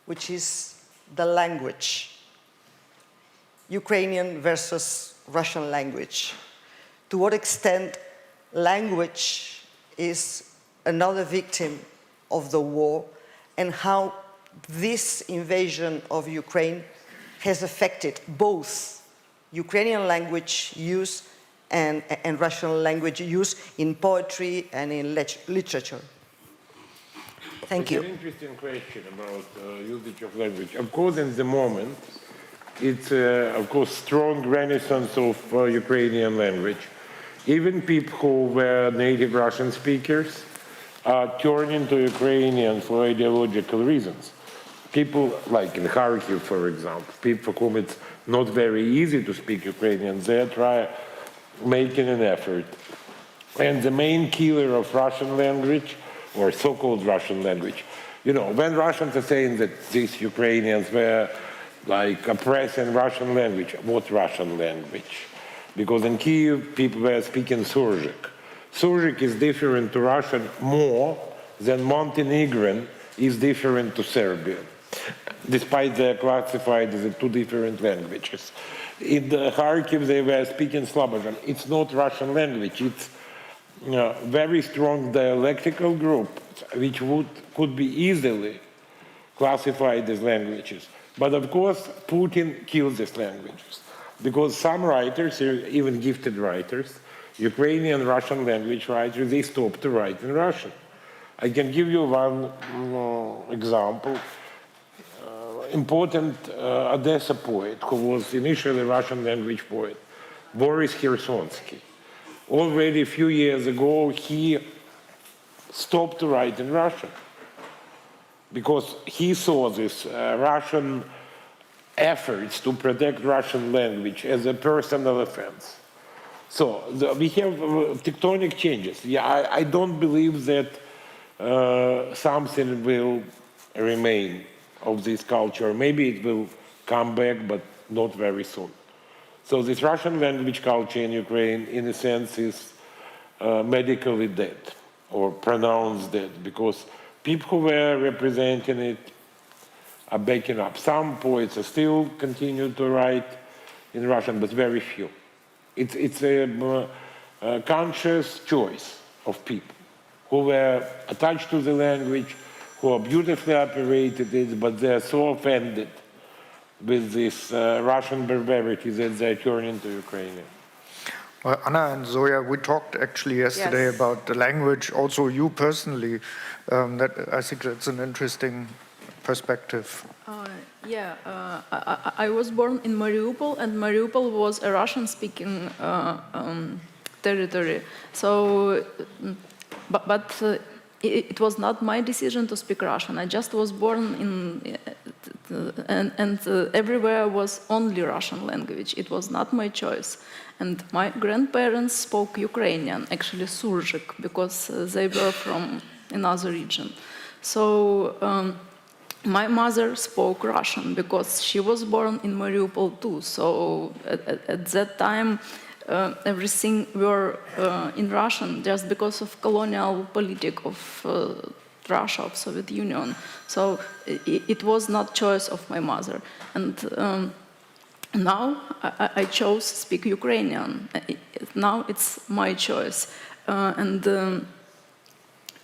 which is the language. Ukrainian versus Russian language. To what extent language is another victim of the war, and how this invasion of Ukraine has affected both Ukrainian language use and Russian language use in poetry and in literature. Thank you. It's an interesting question about usage of language. Of course, in the moment, it's, of course, strong renaissance of Ukrainian language. Even people who were native Russian speakers are turning to Ukrainian for ideological reasons. People like in Kharkiv, for example, people for whom it's not very easy to speak Ukrainian, they try making an effort. And the main killer of Russian language, or so-called Russian language, you know, when Russians are saying that these Ukrainians were like oppressing Russian language, what Russian language? Because in Kyiv, people were speaking Surzhyk. Surzhyk is different to Russian more than Montenegrin is different to Serbian, despite they're classified as two different languages. In Kharkiv, they were speaking Slobozhan. It's not Russian language. It's a very strong dialectical group, which could be easily classified as languages. But of course, Putin kills these languages. Because some writers, even gifted writers, Ukrainian Russian language writers, they stopped to write in Russian. I can give you one example. Important Odessa poet, who was initially a Russian language poet, Boris Khersonsky. Already a few years ago, he stopped to write in Russian because he saw this Russian efforts to protect Russian language as a personal offense. So we have tectonic changes. Yeah, I don't believe that something will remain of this culture. Maybe it will come back, but not very soon. So this Russian language culture in Ukraine, in a sense, is medically dead, or pronounced dead, because people who were representing it are backing up. Some poets are still continue to write in Russian, but very few. It's a conscious choice of people who were attached to the language, who are beautifully operated it, but they are so offended with this Russian barbarity that they're turning to Ukrainian. Well, Anna and Zoya, we talked actually yesterday about the language, also you personally. I think that's an interesting perspective. I was born in Mariupol, and Mariupol was a Russian-speaking territory. So, but it was not my decision to speak Russian. I just was born in, and everywhere was only Russian language. It was not my choice. And my grandparents spoke Ukrainian, actually Surzik, because they were from another region. So my mother spoke Russian because she was born in Mariupol too. So at that time, everything were in Russian just because of colonial politic of Russia, of Soviet Union. So it was not choice of my mother. And now I chose to speak Ukrainian. Now it's my choice. And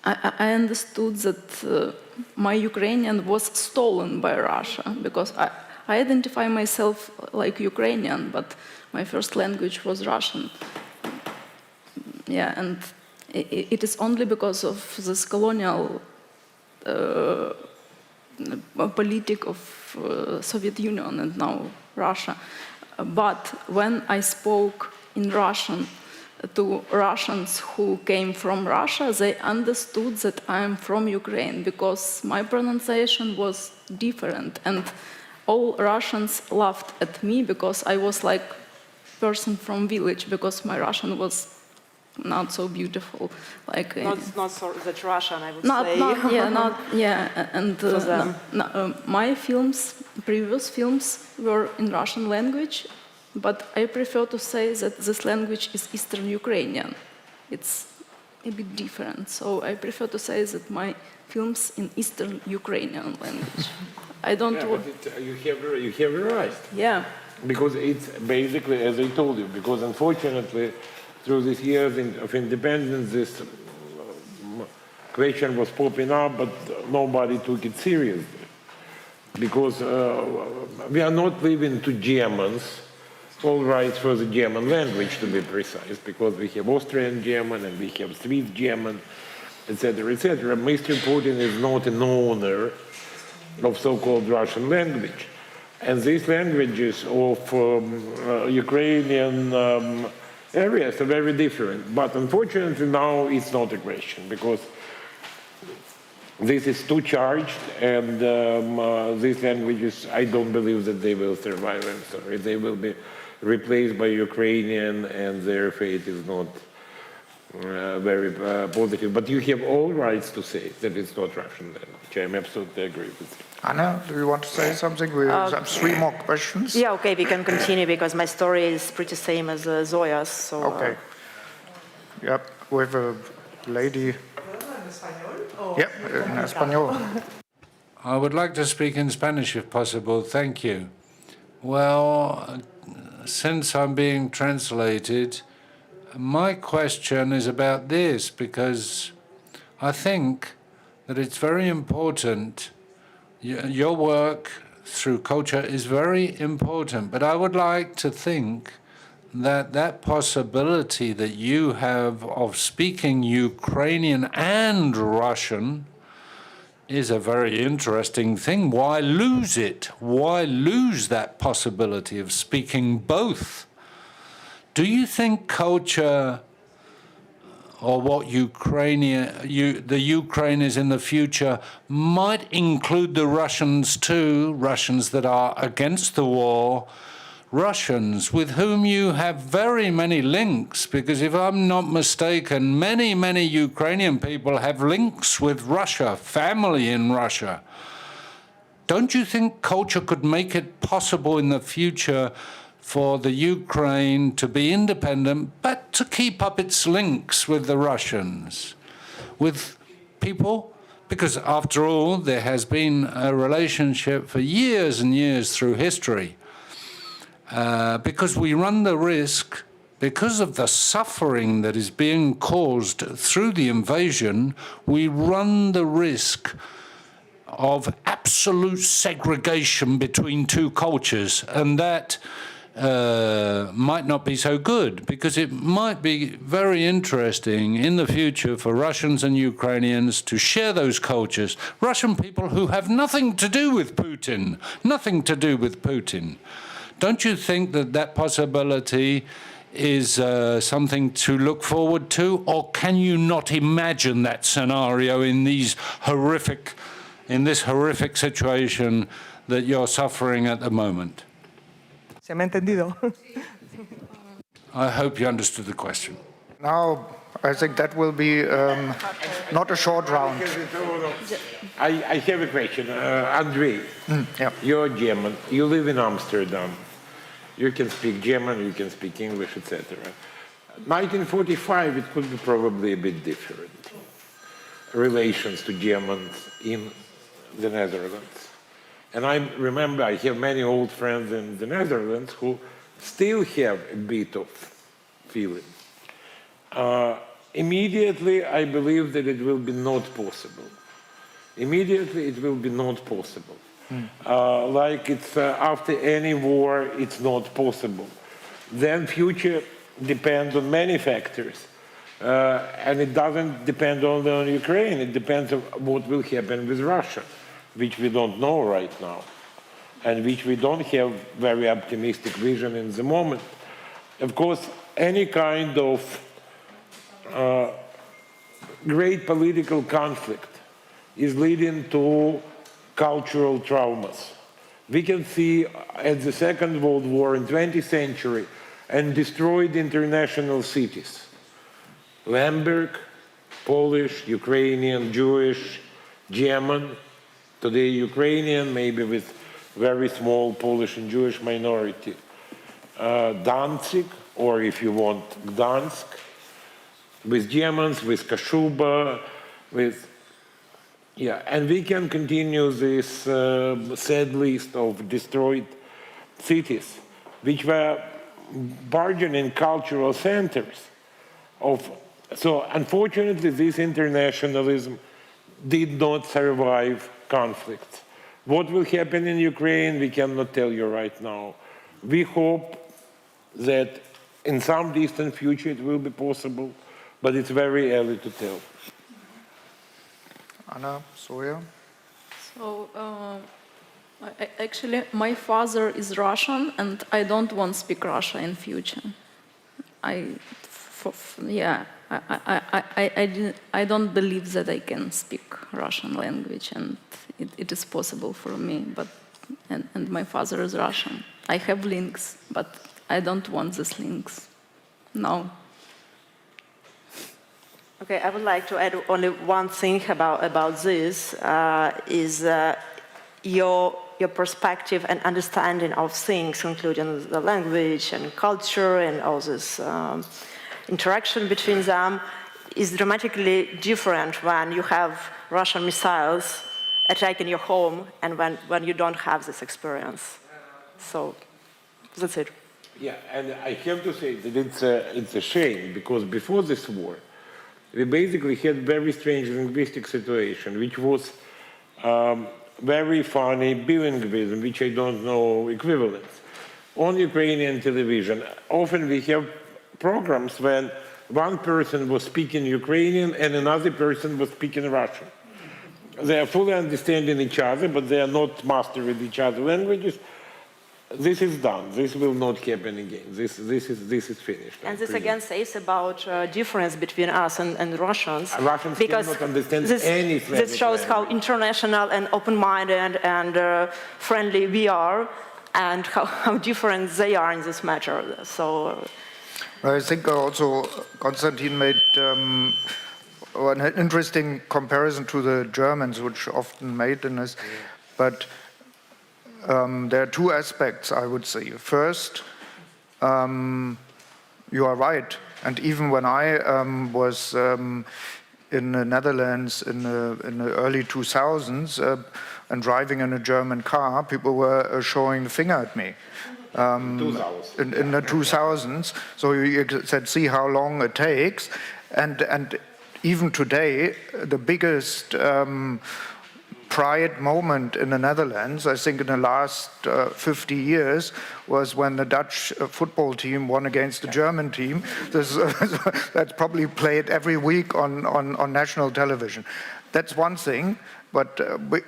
I understood that my Ukrainian was stolen by Russia, because I identify myself like Ukrainian, but my first language was Russian. Yeah, and it is only because of this colonial politic of Soviet Union and now Russia. But when I spoke in Russian to Russians who came from Russia, they understood that I am from Ukraine, because my pronunciation was different, and all Russians laughed at me because I was like person from village, because my Russian was not so beautiful, like not so that Russian, I would say. And my films, previous films, were in Russian language, but I prefer to say that this language is Eastern Ukrainian. It's a bit different, so I prefer to say that my films in Eastern Ukrainian language. I don't. You have it right. Yeah. Because it's basically, as I told you, because unfortunately, through these years of independence, this question was popping up, but nobody took it seriously. Because we are not living to Germans, all rights for the German language, to be precise, because we have Austrian German and we have Swiss German, etc., etc. Mr. Putin is not an owner of so-called Russian language. And these languages of Ukrainian areas are very different. But unfortunately now it's not a question, because this is too charged, and these languages, I don't believe that they will survive, I'm sorry. They will be replaced by Ukrainian, and their fate is not very positive. But you have all rights to say that it's not Russian language. I absolutely agree with you. Anna, do you want to say something? We have 3 more questions. Yeah, okay, we can continue, because my story is pretty same as Zoya's. So, okay. Yep, we have a lady. Yep, in Espanol. I would like to speak in Spanish if possible. Thank you. Well, since I'm being translated, my question is about this, because I think that it's very important. Your work through culture is very important, but I would like to think that that possibility that you have of speaking Ukrainian and Russian is a very interesting thing. Why lose it? Why lose that possibility of speaking both? Do you think culture, or what the Ukraine is in the future, might include the Russians too, Russians that are against the war, Russians with whom you have very many links, because if I'm not mistaken, many Ukrainian people have links with Russia, family in Russia. Don't you think culture could make it possible in the future for the Ukraine to be independent, but to keep up its links with the Russians, with people? Because after all, there has been a relationship for years and years through history. Because we run the risk, because of the suffering that is being caused through the invasion, we run the risk of absolute segregation between two cultures, and that might not be so good, because it might be very interesting in the future for Russians and Ukrainians to share those cultures. Russian people who have nothing to do with Putin, nothing to do with Putin. Don't you think that that possibility is something to look forward to, or can you not imagine that scenario in this horrific situation that you're suffering at the moment? ¿Se me ha entendido? I hope you understood the question. Now, I think that will be not a short round. I have a question. Andrei, yeah. You're German. You live in Amsterdam. You can speak German, you can speak English, etc. 1945, it could be probably a bit different. Relations to Germans in the Netherlands. And I remember I have many old friends in the Netherlands who still have a bit of feeling. Immediately, I believe that it will be not possible. Immediately, it will be not possible. Like it's after any war, it's not possible. Then future depends on many factors. And it doesn't depend only on Ukraine, it depends on what will happen with Russia, which we don't know right now, and which we don't have very optimistic vision in the moment. Of course, any kind of great political conflict is leading to cultural traumas. We can see at the Second World War in 20th century and destroyed international cities. Lemberg, Polish, Ukrainian, Jewish, German, today Ukrainian, maybe with very small Polish and Jewish minority. Danzig, or if you want, Gdansk, with Germans, with Kashuba, with... Yeah, and we can continue this sad list of destroyed cities, which were burgeoning cultural centers of... So, unfortunately, this internationalism did not survive conflicts. What will happen in Ukraine, we cannot tell you right now. We hope that in some distant future it will be possible, but it's very early to tell. Anna, Soya? So, actually, my father is Russian, and I don't want to speak Russian in future. I don't believe that I can speak Russian language, and it is possible for me. But and my father is Russian. I have links, but I don't want these links. No. Okay, I would like to add only one thing about this, is your perspective and understanding of things, including the language and culture and all this interaction between them, is dramatically different when you have Russian missiles attacking your home and when you don't have this experience. So that's it. Yeah, and I have to say that it's a shame, because before this war, we basically had very strange linguistic situation, which was very funny bilingualism, which I don't know equivalents. On Ukrainian television, often we have programs when one person was speaking Ukrainian and another person was speaking Russian. They are fully understanding each other, but they are not mastering each other's languages. This is done. This will not happen again. This is finished. And this again says about difference between us and Russians. Russians because cannot understand anything. This shows how international and open-minded and friendly we are. and how different they are in this matter. So. I think also Konstantin made an interesting comparison to the Germans, which often made in this. But there are two aspects, I would say. First, you are right. And even when I was in the Netherlands in the early 2000s and driving in a German car, people were showing the finger at me. In the 2000s, so you said, see how long it takes, and even today, the biggest pride moment in the Netherlands, I think in the last 50 years, was when the Dutch football team won against the German team. That's probably played every week on national television. That's one thing, but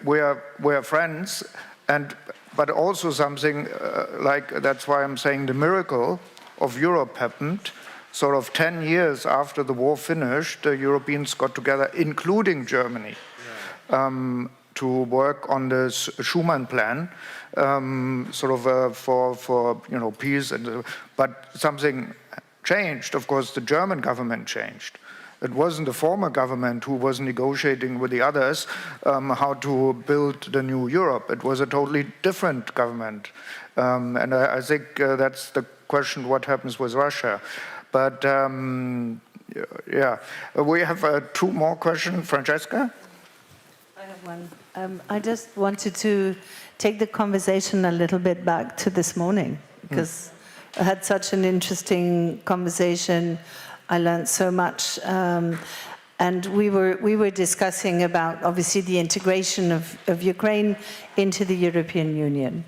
we're friends, but also something like, that's why I'm saying the miracle of Europe happened. Sort of 10 years after the war finished, the Europeans got together, including Germany, to work on this Schuman plan, for peace. But something changed. Of course, the German government changed. It wasn't the former government who was negotiating with the others how to build the new Europe. It was a totally different government. And I think that's the question, what happens with Russia. But yeah, we have two more questions. Francesca? I have one. I just wanted to take the conversation a little bit back to this morning, because I had such an interesting conversation. I learned so much, and we were discussing about obviously the integration of Ukraine into the European Union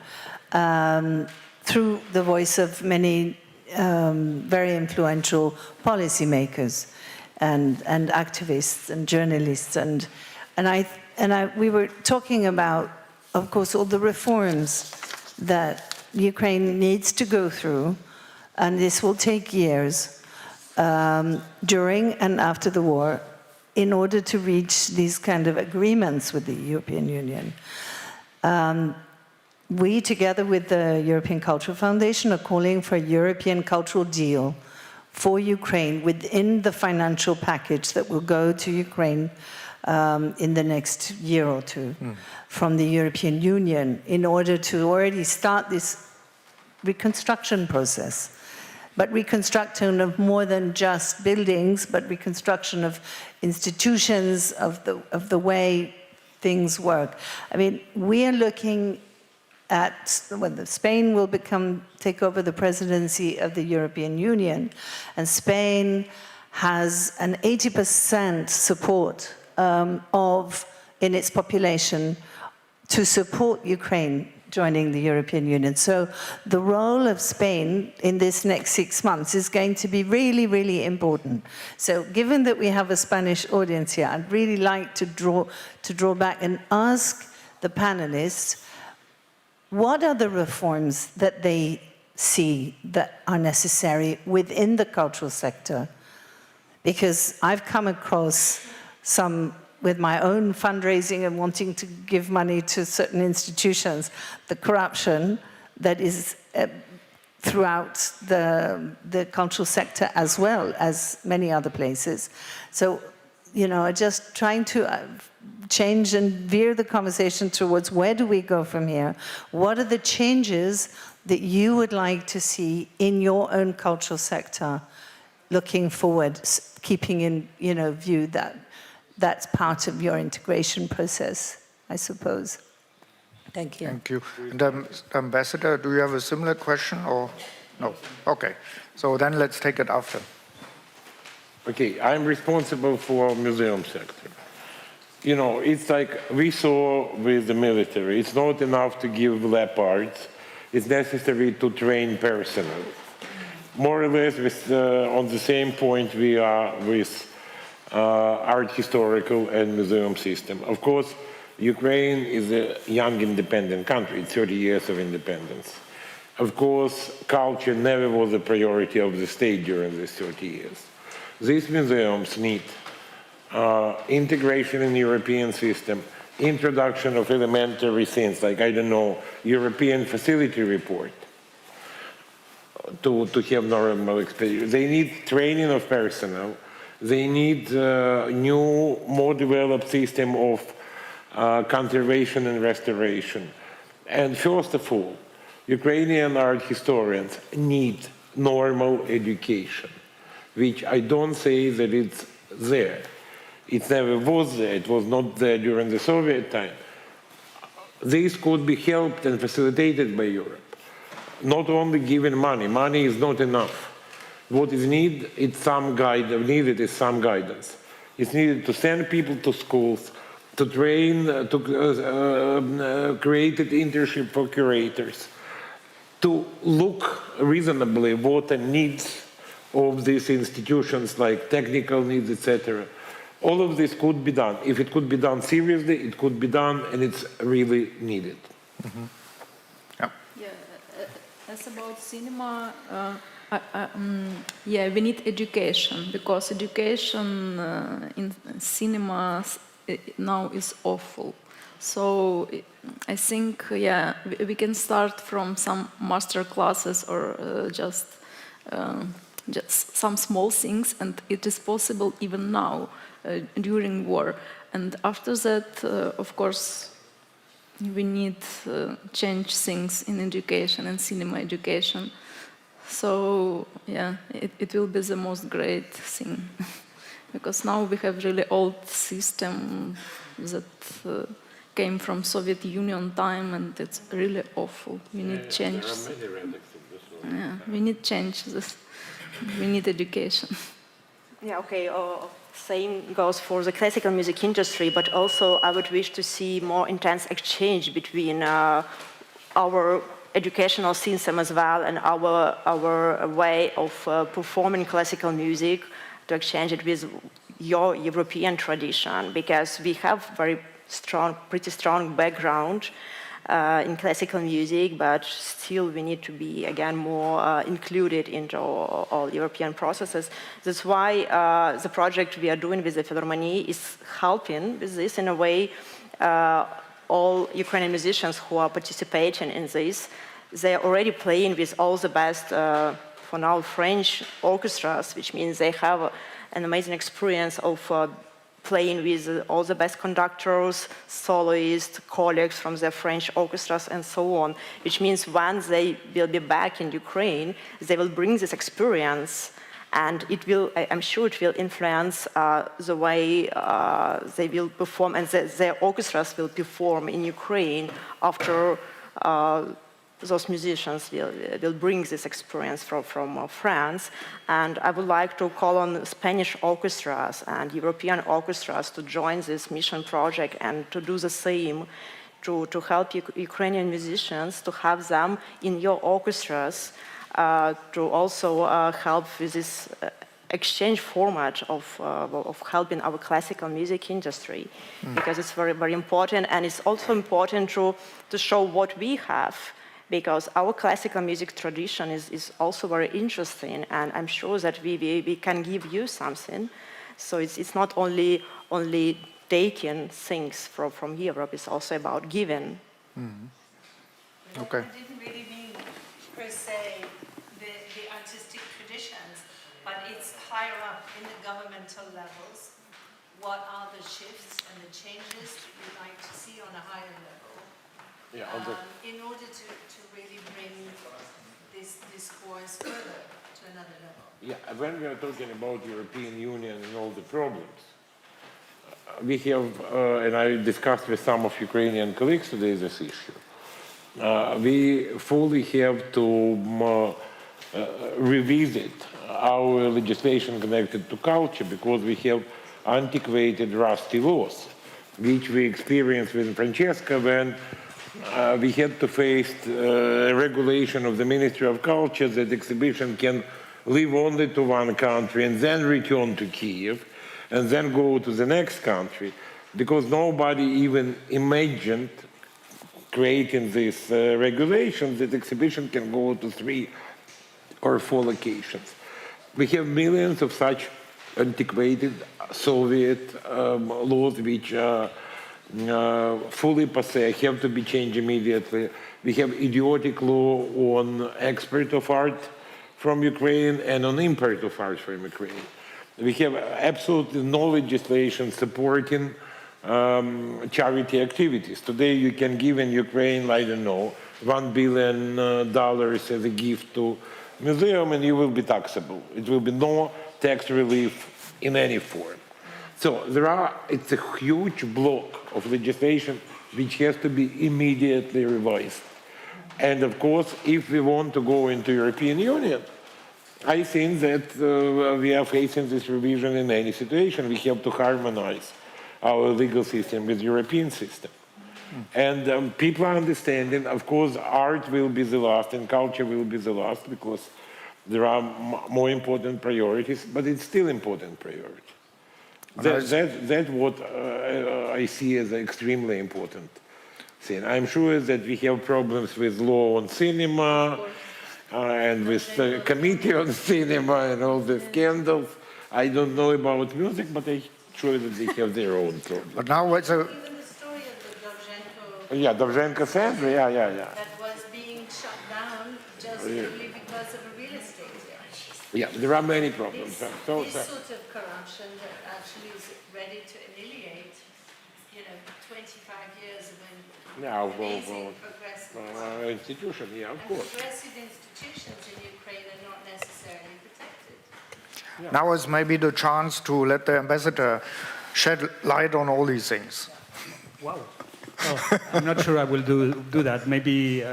through the voice of many very influential policymakers and activists and journalists, and we were talking about, of course, all the reforms that Ukraine needs to go through, and this will take years. During and after the war, in order to reach these kind of agreements with the European Union. We, together with the European Cultural Foundation, are calling for a European cultural deal for Ukraine within the financial package that will go to Ukraine in the next year or two from the European Union, in order to already start this reconstruction process. But reconstruction of more than just buildings, but reconstruction of institutions, of the way things work. I mean, we are looking at whether Spain will take over the presidency of the European Union, and Spain has an 80% support in its population to support Ukraine joining the European Union. So the role of Spain in this next 6 months is going to be really, really important. So given that we have a Spanish audience here, I'd really like to draw back and ask the panelists, what are the reforms that they see that are necessary within the cultural sector? Because I've come across some, with my own fundraising and wanting to give money to certain institutions, the corruption that is throughout the cultural sector as well as many other places. So, just trying to change and veer the conversation towards where do we go from here? What are the changes that you would like to see in your own cultural sector looking forward, keeping in view that that's part of your integration process, I suppose. Thank you. Thank you. And Ambassador, do you have a similar question or no? Okay. So then let's take it after. Okay, I'm responsible for museum sector. It's like we saw with the military. It's not enough to give leopards. It's necessary to train personnel. More or less on the same point we are with art historical and museum system. Of course, Ukraine is a young independent country, 30 years of independence. Of course, culture never was a priority of the state during these 30 years. These museums need integration in the European system introduction of elementary things, like, I don't know, European facility report, to have normal experience. They need training of personnel. They need new, more developed system of conservation and restoration. And first of all, Ukrainian art historians need normal education, which I don't say that it's there. It never was there. It was not there during the Soviet time. This could be helped and facilitated by Europe. Not only giving money. Money is not enough. What is needed is some guidance. It's needed to send people to schools, to train, to create an internship for curators, to look reasonably what the needs of these institutions, like technical needs, etc. All of this could be done. If it could be done seriously, it could be done, and it's really needed. Mm-hmm. As about cinema, yeah, we need education, because education in cinema now is awful. So I think, yeah, we can start from some master classes or just some small things, and it is possible even now during war. And after that, of course, we need change things in education and cinema education. So yeah, it will be the most great thing. Because now we have really old system that came from Soviet Union time, and it's really awful. We need change. Yeah, we need change. We need education. Yeah, okay. Same goes for the classical music industry, but also I would wish to see more intense exchange between our educational system as well and our way of performing classical music, to exchange it with your European tradition, because we have pretty strong background in classical music, but still we need to be, again, more included into all European processes. That's why the project we are doing with the Philharmonic is helping with this in a way. All Ukrainian musicians who are participating in this, they are already playing with all the best, for now, French orchestras, which means they have an amazing experience of playing with all the best conductors, soloists, colleagues from the French orchestras, and so on, which means once they will be back in Ukraine, they will bring this experience, and it will, I'm sure it will influence the way they will perform, and their orchestras will perform in Ukraine after those musicians will bring this experience from France. And I would like to call on Spanish orchestras and European orchestras to join this mission project and to do the same, to help Ukrainian musicians, to have them in your orchestras, to also help with this exchange format of helping our classical music industry, because it's very, very important. And it's also important to show what we have, because our classical music tradition is also very interesting, and I'm sure that we can give you something. So it's not only taking things from Europe, it's also about giving. Mm-hmm. Okay. I didn't really mean, per se, the artistic traditions, but it's higher up in the governmental levels. What are the shifts and the changes you'd like to see on a higher level? Yeah, in order to really bring this discourse further to another level. Yeah, when we are talking about European Union and all the problems, we have, and I discussed with some of Ukrainian colleagues today this issue, we fully have to revisit our legislation connected to culture, because we have antiquated, rusty laws, which we experienced with Francesca when we had to face a regulation of the Ministry of Culture that exhibition can live only to one country and then return to Kiev and then go to the next country, because nobody even imagined creating this regulation that exhibition can go to 3 or 4 locations. We have millions of such antiquated Soviet laws which fully passé, have to be changed immediately. We have idiotic law on export of art from Ukraine and on import of art from Ukraine. We have absolutely no legislation supporting charity activities. Today you can give in Ukraine, I don't know, $1 billion as a gift to museum and you will be taxable. It will be no tax relief in any form. So it's a huge block of legislation which has to be immediately revised. And of course, if we want to go into European Union, I think that we are facing this revision in any situation. We have to harmonize our legal system with European system. And people are understanding, of course, art will be the last and culture will be the last because there are more important priorities, but it's still important priority. That's what I see as extremely important thing. I'm sure that we have problems with law on cinema and with the committee on cinema and all the scandals. I don't know about music, but I'm sure that they have their own problems. But now it's a... Even the story of the Dovzhenko... Yeah, Dovzhenko Center, yeah. That was being shut down just simply because of a real estate deal. Yeah, there are many problems. This sort of corruption that actually is ready to annihilate, 25 years of an amazing progressive institution, yeah, of course. Progressive institutions in Ukraine are not necessarily protected. Yeah. Now is maybe the chance to let the ambassador shed light on all these things. Wow. Well, I'm not sure I will do that. Maybe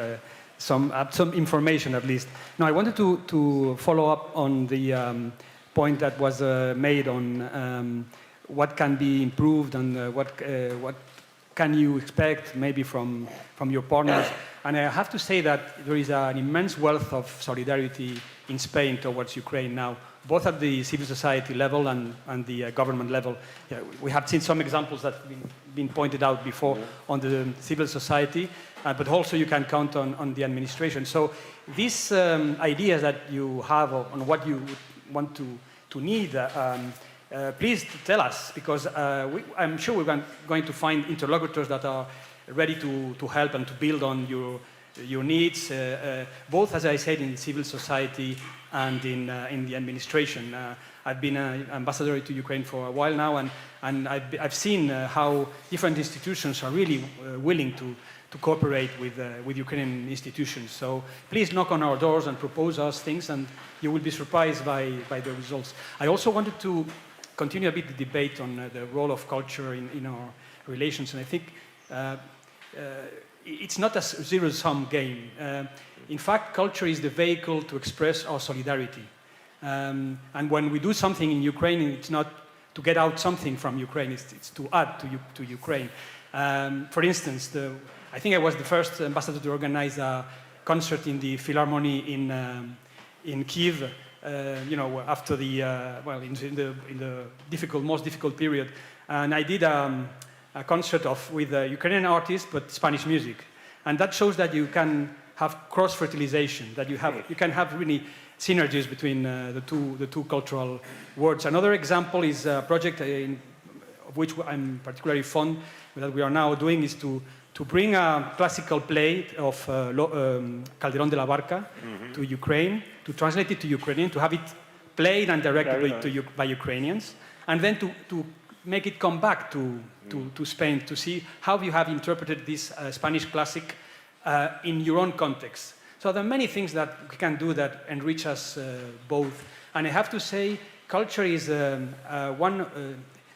some information at least. No, I wanted to follow up on the point that was made on what can be improved and what can you expect maybe from your partners. And I have to say that there is an immense wealth of solidarity in Spain towards Ukraine now, both at the civil society level and the government level. Yeah, we have seen some examples that have been pointed out before on the civil society, but also you can count on the administration. So these ideas that you have on what you want to need, please tell us, because I'm sure we're going to find interlocutors that are ready to help and to build on your needs, both, as I said, in civil society and in the administration. I've been an ambassador to Ukraine for a while now, and I've seen how different institutions are really willing to cooperate with Ukrainian institutions. So please knock on our doors and propose us things, and you will be surprised by the results. I also wanted to continue a bit the debate on the role of culture in our relations, and I think it's not a zero-sum game. In fact, culture is the vehicle to express our solidarity. And when we do something in Ukraine, it's not to get out something from Ukraine, it's to add to Ukraine. For instance, I think I was the first ambassador to organize a concert in the Philharmonic in Kyiv, after in the most difficult period. And I did a concert with Ukrainian artists, but Spanish music. And that shows that you can have cross-fertilization, that you can have really synergies between the two cultural worlds. Another example is a project of which I'm particularly fond, that we are now doing, is to bring a classical play of Calderón de la Barca to Ukraine, to translate it to Ukrainian, to have it played and directed by Ukrainians, and then to make it come back to Spain, to see how you have interpreted this Spanish classic in your own context. So there are many things that we can do that enrich us both. And I have to say, culture is one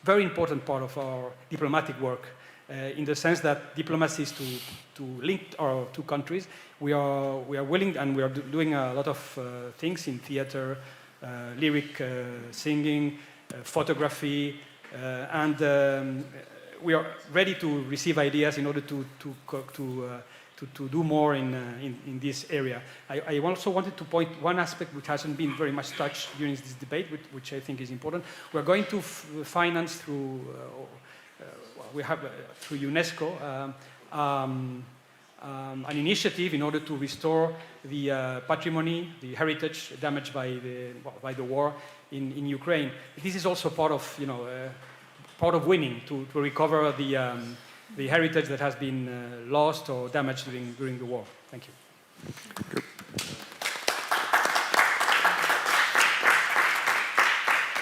very important part of our diplomatic work, in the sense that diplomacy is to link our two countries. We are willing, and we are doing a lot of things in theater, lyric singing, photography, and we are ready to receive ideas in order to do more in this area. I also wanted to point one aspect which hasn't been very much touched during this debate, which I think is important. We're going to finance through through UNESCO an initiative in order to restore the patrimony, the heritage damaged by the war in Ukraine. This is also part of winning, to recover the heritage that has been lost or damaged during the war. Thank you.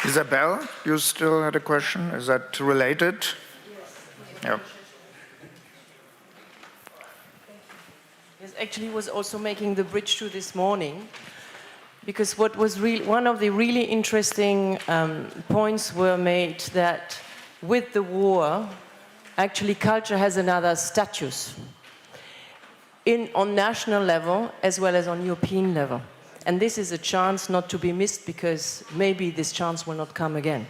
Isabel, you still had a question? Is that related? Yes. Yeah. Yes, actually was also making the bridge to this morning, because what was one of the really interesting points were made that with the war, actually culture has another status on national level as well as on European level. And this is a chance not to be missed, because maybe this chance will not come again.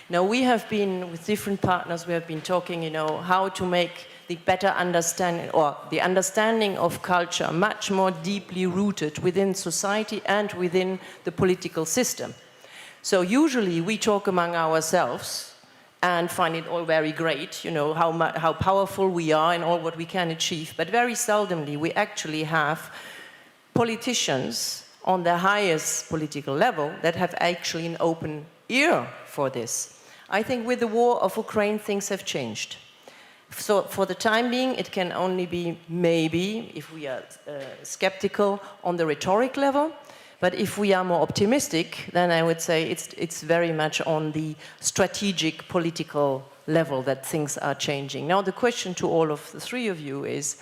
Now, we have been, with different partners, we have been talking, how to make the better understanding, or the understanding of culture much more deeply rooted within society and within the political system. So usually we talk among ourselves and find it all very great, how powerful we are and all what we can achieve. But very seldomly we actually have politicians on the highest political level that have actually an open ear for this. I think with the war of Ukraine, things have changed. So for the time being, it can only be maybe, if we are skeptical, on the rhetoric level. But if we are more optimistic, then I would say it's very much on the strategic political level that things are changing. Now the question to all of the three of you is,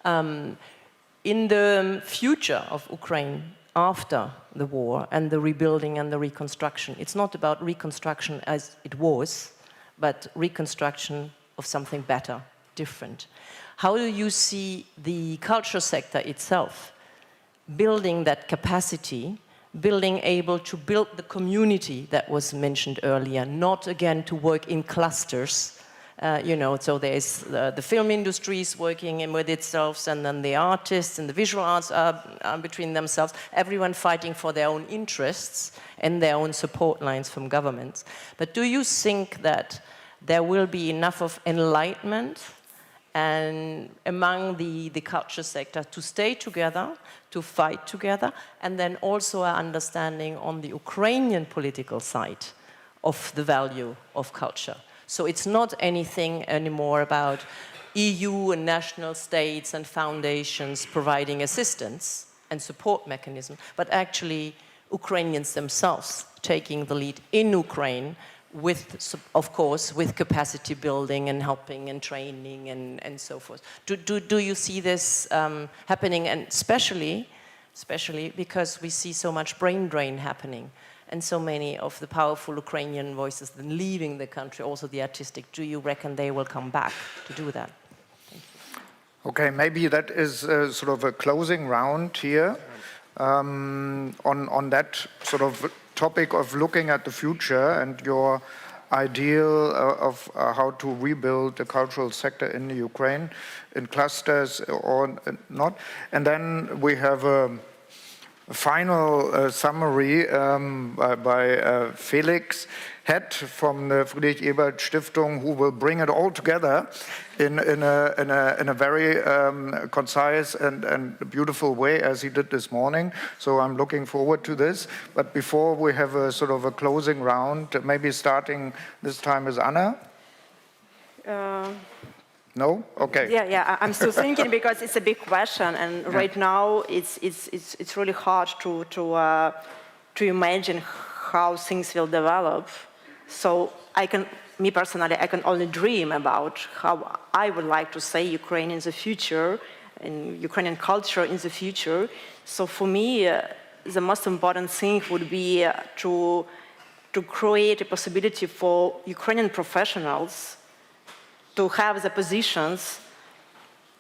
in the future of Ukraine, after the war and the rebuilding and the reconstruction, it's not about reconstruction as it was, but reconstruction of something better, different. How do you see the culture sector itself building that capacity, able to build the community that was mentioned earlier, not again to work in clusters? So there's the film industry is working with itself, and then the artists and the visual arts are between themselves, everyone fighting for their own interests and their own support lines from governments. But do you think that there will be enough of enlightenment and among the culture sector to stay together, to fight together, and then also an understanding on the Ukrainian political side of the value of culture? So it's not anything anymore about EU and national states and foundations providing assistance and support mechanism, but actually Ukrainians themselves taking the lead in Ukraine with, of course, with capacity building and helping and training and so forth. Do you see this happening? And especially because we see so much brain drain happening, and so many of the powerful Ukrainian voices then leaving the country, also the artistic. Do you reckon they will come back to do that? Okay, maybe that is sort of a closing round here on that sort of topic of looking at the future and your ideal of how to rebuild the cultural sector in the Ukraine in clusters or not. And then we have a final summary by Felix Hett from the Friedrich Ebert Stiftung, who will bring it all together in a very concise and beautiful way, as he did this morning. So I'm looking forward to this. But before we have a sort of a closing round, maybe starting this time with Anna. No? Okay. Yeah. I'm still thinking because it's a big question, and right now it's really hard to imagine how things will develop. So me personally, I can only dream about how I would like to say Ukraine in the future and Ukrainian culture in the future. So for me, the most important thing would be to create a possibility for Ukrainian professionals to have the positions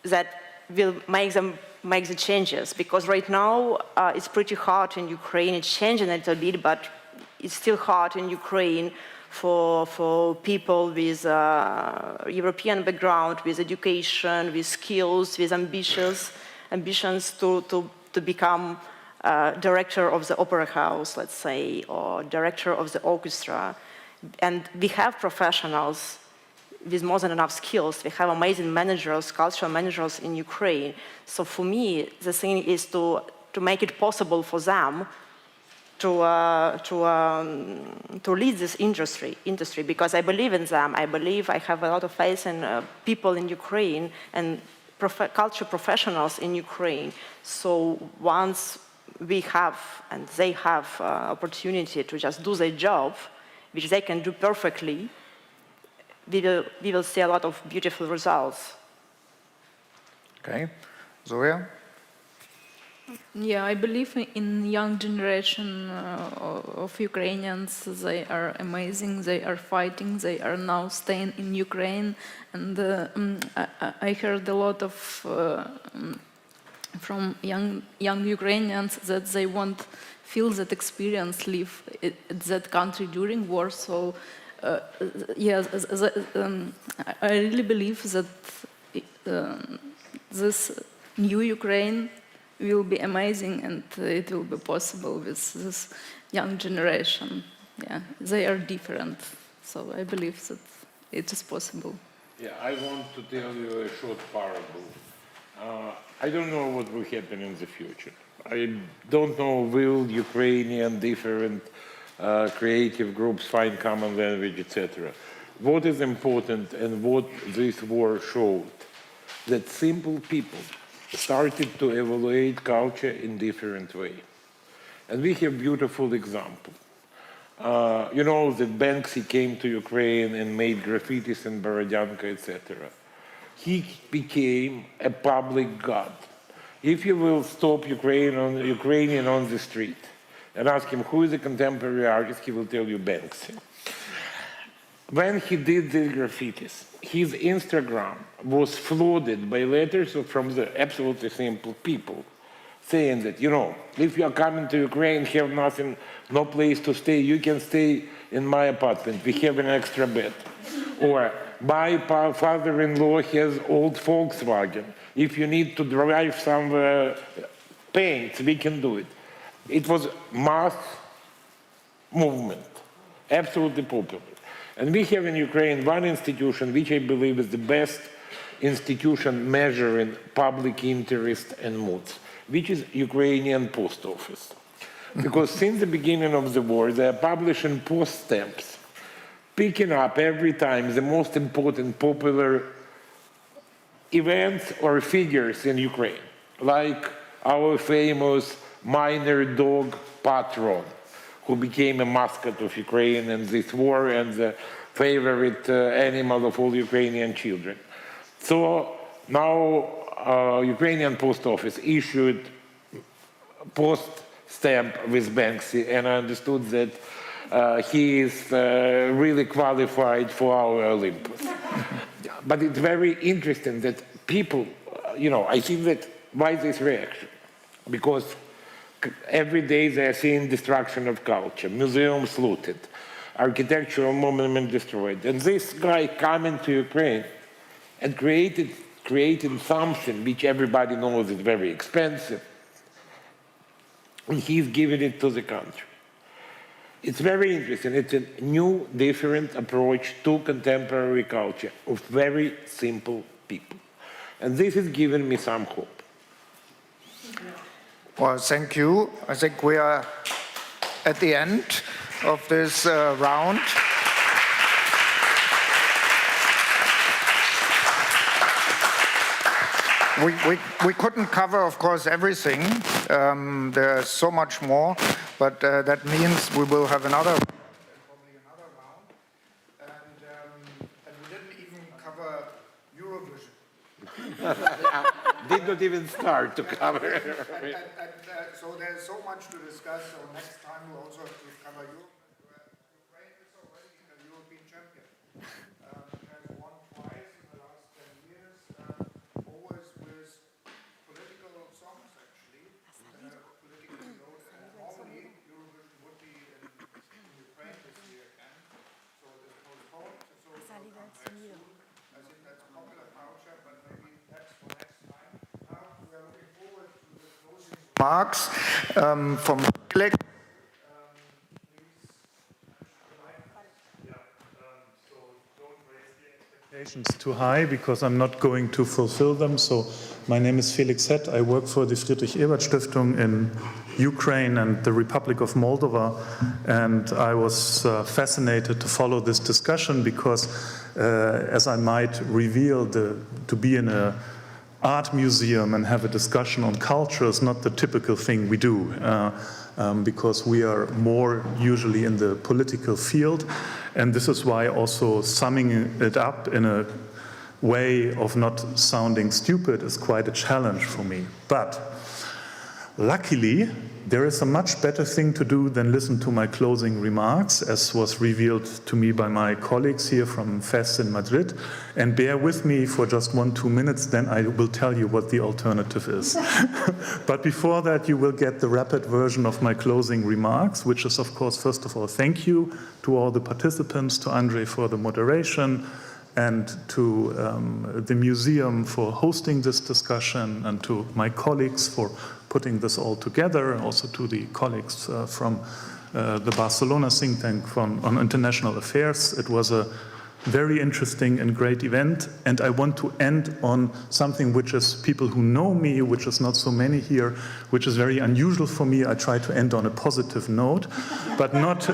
that will make the changes. Because right now, it's pretty hard in Ukraine. It's changing a little bit, but it's still hard in Ukraine for people with European background, with education, with skills, with ambitions to become director of the opera house, let's say, or director of the orchestra. And we have professionals with more than enough skills. We have amazing managers, cultural managers in Ukraine. So for me, the thing is to make it possible for them to lead this industry because I believe in them. I have a lot of faith in people in Ukraine and culture professionals in Ukraine. So once we have and they have opportunity to just do their job, which they can do perfectly, we will see a lot of beautiful results. Okay, Zoya? Yeah, I believe in young generation of Ukrainians. They are amazing. They are fighting. They are now staying in Ukraine, and I heard a lot of from young Ukrainians that they want feel that experience, live in that country during war. So, yeah, I really believe that this new Ukraine will be amazing, and it will be possible with this young generation. Yeah, they are different, so I believe that it is possible. Yeah, I want to tell you a short parable. I don't know what will happen in the future. I don't know will Ukrainian different creative groups find common language, etc. What is important and what this war showed, that simple people started to evaluate culture in different way. And we have beautiful example. You know that Banksy came to Ukraine and made graffitis in Borodyanka, etc. He became a public god. If you will stop Ukrainian on the street and ask him who is a contemporary artist, he will tell you Banksy. When he did these graffitis, his Instagram was flooded by letters from the absolutely simple people saying that, you know, if you are coming to Ukraine, have nothing, no place to stay, you can stay in my apartment, we have an extra bed. Or my father-in-law has old Volkswagen. If you need to drive somewhere, paint, we can do it. It was mass movement, absolutely popular. And we have in Ukraine one institution which I believe is the best institution measuring public interest and moods, which is Ukrainian post office. Because since the beginning of the war, they are publishing post stamps, picking up every time the most important popular events or figures in Ukraine, like our famous miner dog Patron, who became a mascot of Ukraine in this war and the favorite animal of all Ukrainian children. So now Ukrainian post office issued post stamp with Banksy, and I understood that he is really qualified for our Olympus. But it's very interesting that people, you know, I think that why this reaction? Because every day they are seeing destruction of culture, museums looted, architectural monument destroyed. And this guy coming to Ukraine and creating something which everybody knows is very expensive, and he's giving it to the country. It's very interesting. It's a new, different approach to contemporary culture of very simple people. And this is giving me some hope. Well, thank you. I think we are at the end of this round. We couldn't cover, of course, everything. There's so much more, but that means we will have probably another round. And we didn't even cover Eurovision. Did not even start to cover. So there's so much to discuss. So next time we'll also have to cover Europe. Ukraine is already a European champion. Has won twice in the last 10 years, always with political songs, actually. Politically loaded. Normally, Eurovision would be in Ukraine this year again. So it is postponed. So it will come back soon. I think that's popular culture, but maybe that's for next time. Now we are looking forward to the closing remarks from Felix. expectations too high because I'm not going to fulfill them. So my name is Felix Hett. I work for the Friedrich Ebert Stiftung in Ukraine and the Republic of Moldova. And I was fascinated to follow this discussion because, as I might reveal, to be in an art museum and have a discussion on culture is not the typical thing we do. Because we are more usually in the political field. And this is why also summing it up in a way of not sounding stupid is quite a challenge for me. But luckily, there is a much better thing to do than listen to my closing remarks, as was revealed to me by my colleagues here from FES in Madrid. And bear with me for just 1-2 minutes, then I will tell you what the alternative is. But before that, you will get the rapid version of my closing remarks, which is, of course, first of all, thank you to all the participants, to Andre for the moderation, and to the museum for hosting this discussion, and to my colleagues for putting this all together, and also to the colleagues from the Barcelona think tank on international affairs. It was a very interesting and great event, and I want to end on something which is, people who know me, which is not so many here, which is very unusual for me. I try to end on a positive note, but not,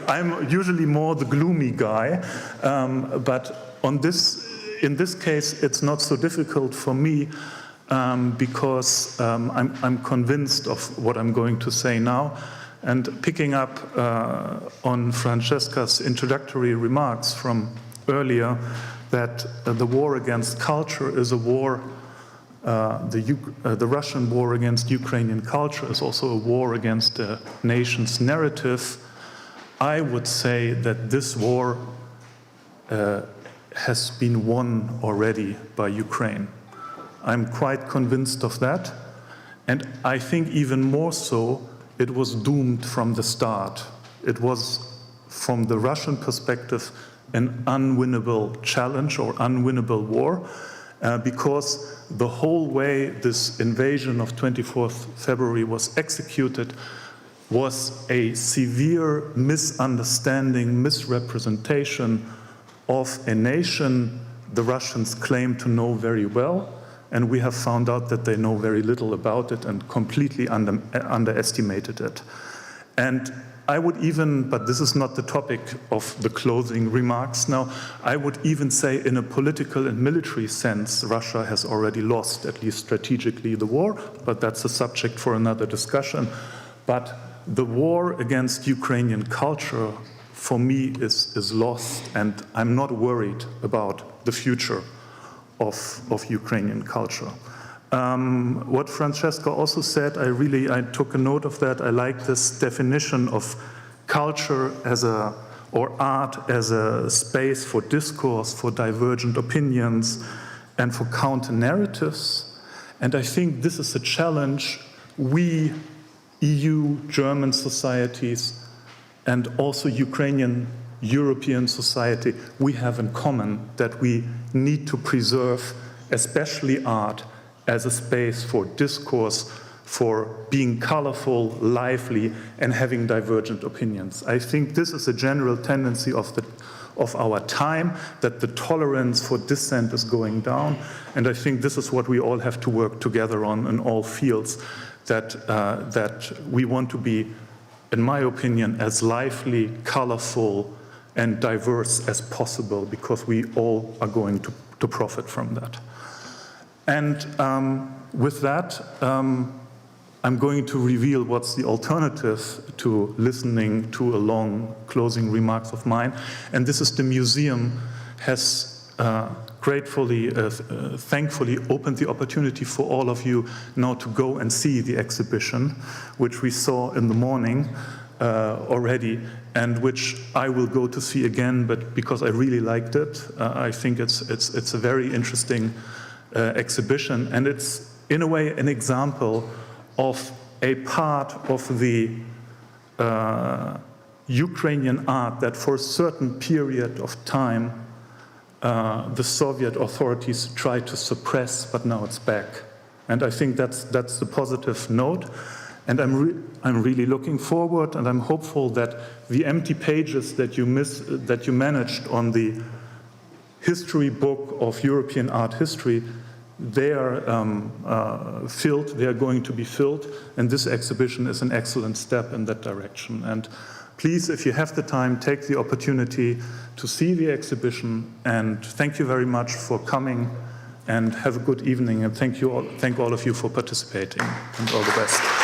I'm usually more the gloomy guy, but in this case, it's not so difficult for me, because I'm convinced of what I'm going to say now. And picking up on Francesca's introductory remarks from earlier, that the war against culture is a war, the Russian war against Ukrainian culture is also a war against the nation's narrative. I would say that this war has been won already by Ukraine. I'm quite convinced of that, and I think even more so, it was doomed from the start. It was, from the Russian perspective, an unwinnable challenge or unwinnable war, because the whole way this invasion of 24th February was executed was a severe misunderstanding, misrepresentation of a nation the Russians claim to know very well. And we have found out that they know very little about it and completely underestimated it. And I would even, but this is not the topic of the closing remarks now, I would even say in a political and military sense, Russia has already lost, at least strategically, the war, but that's a subject for another discussion. But the war against Ukrainian culture, for me, is lost, and I'm not worried about the future of Ukrainian culture. What Francesca also said, I took a note of that. I like this definition of culture or art as a space for discourse, for divergent opinions, and for counter-narratives. And I think this is a challenge we, EU, German societies, and also Ukrainian European society, we have in common, that we need to preserve, especially art, as a space for discourse, for being colorful, lively, and having divergent opinions. I think this is a general tendency of our time, that the tolerance for dissent is going down, and I think this is what we all have to work together on in all fields, that we want to be, in my opinion, as lively, colorful, and diverse as possible, because we all are going to profit from that. And with that, I'm going to reveal what's the alternative to listening to a long closing remarks of mine. And this is the museum has gratefully, thankfully opened the opportunity for all of you now to go and see the exhibition, which we saw in the morning already, and which I will go to see again, but because I really liked it. I think it's a very interesting exhibition, and it's in a way an example of a part of the Ukrainian art that for a certain period of time the Soviet authorities tried to suppress, but now it's back. And I think that's the positive note. And I'm really looking forward, and I'm hopeful that the empty pages that you managed on the history book of European art history, they are filled, they are going to be filled, and this exhibition is an excellent step in that direction. And please, if you have the time, take the opportunity to see the exhibition, and thank you very much for coming, and have a good evening, and thank all of you for participating, and all the best.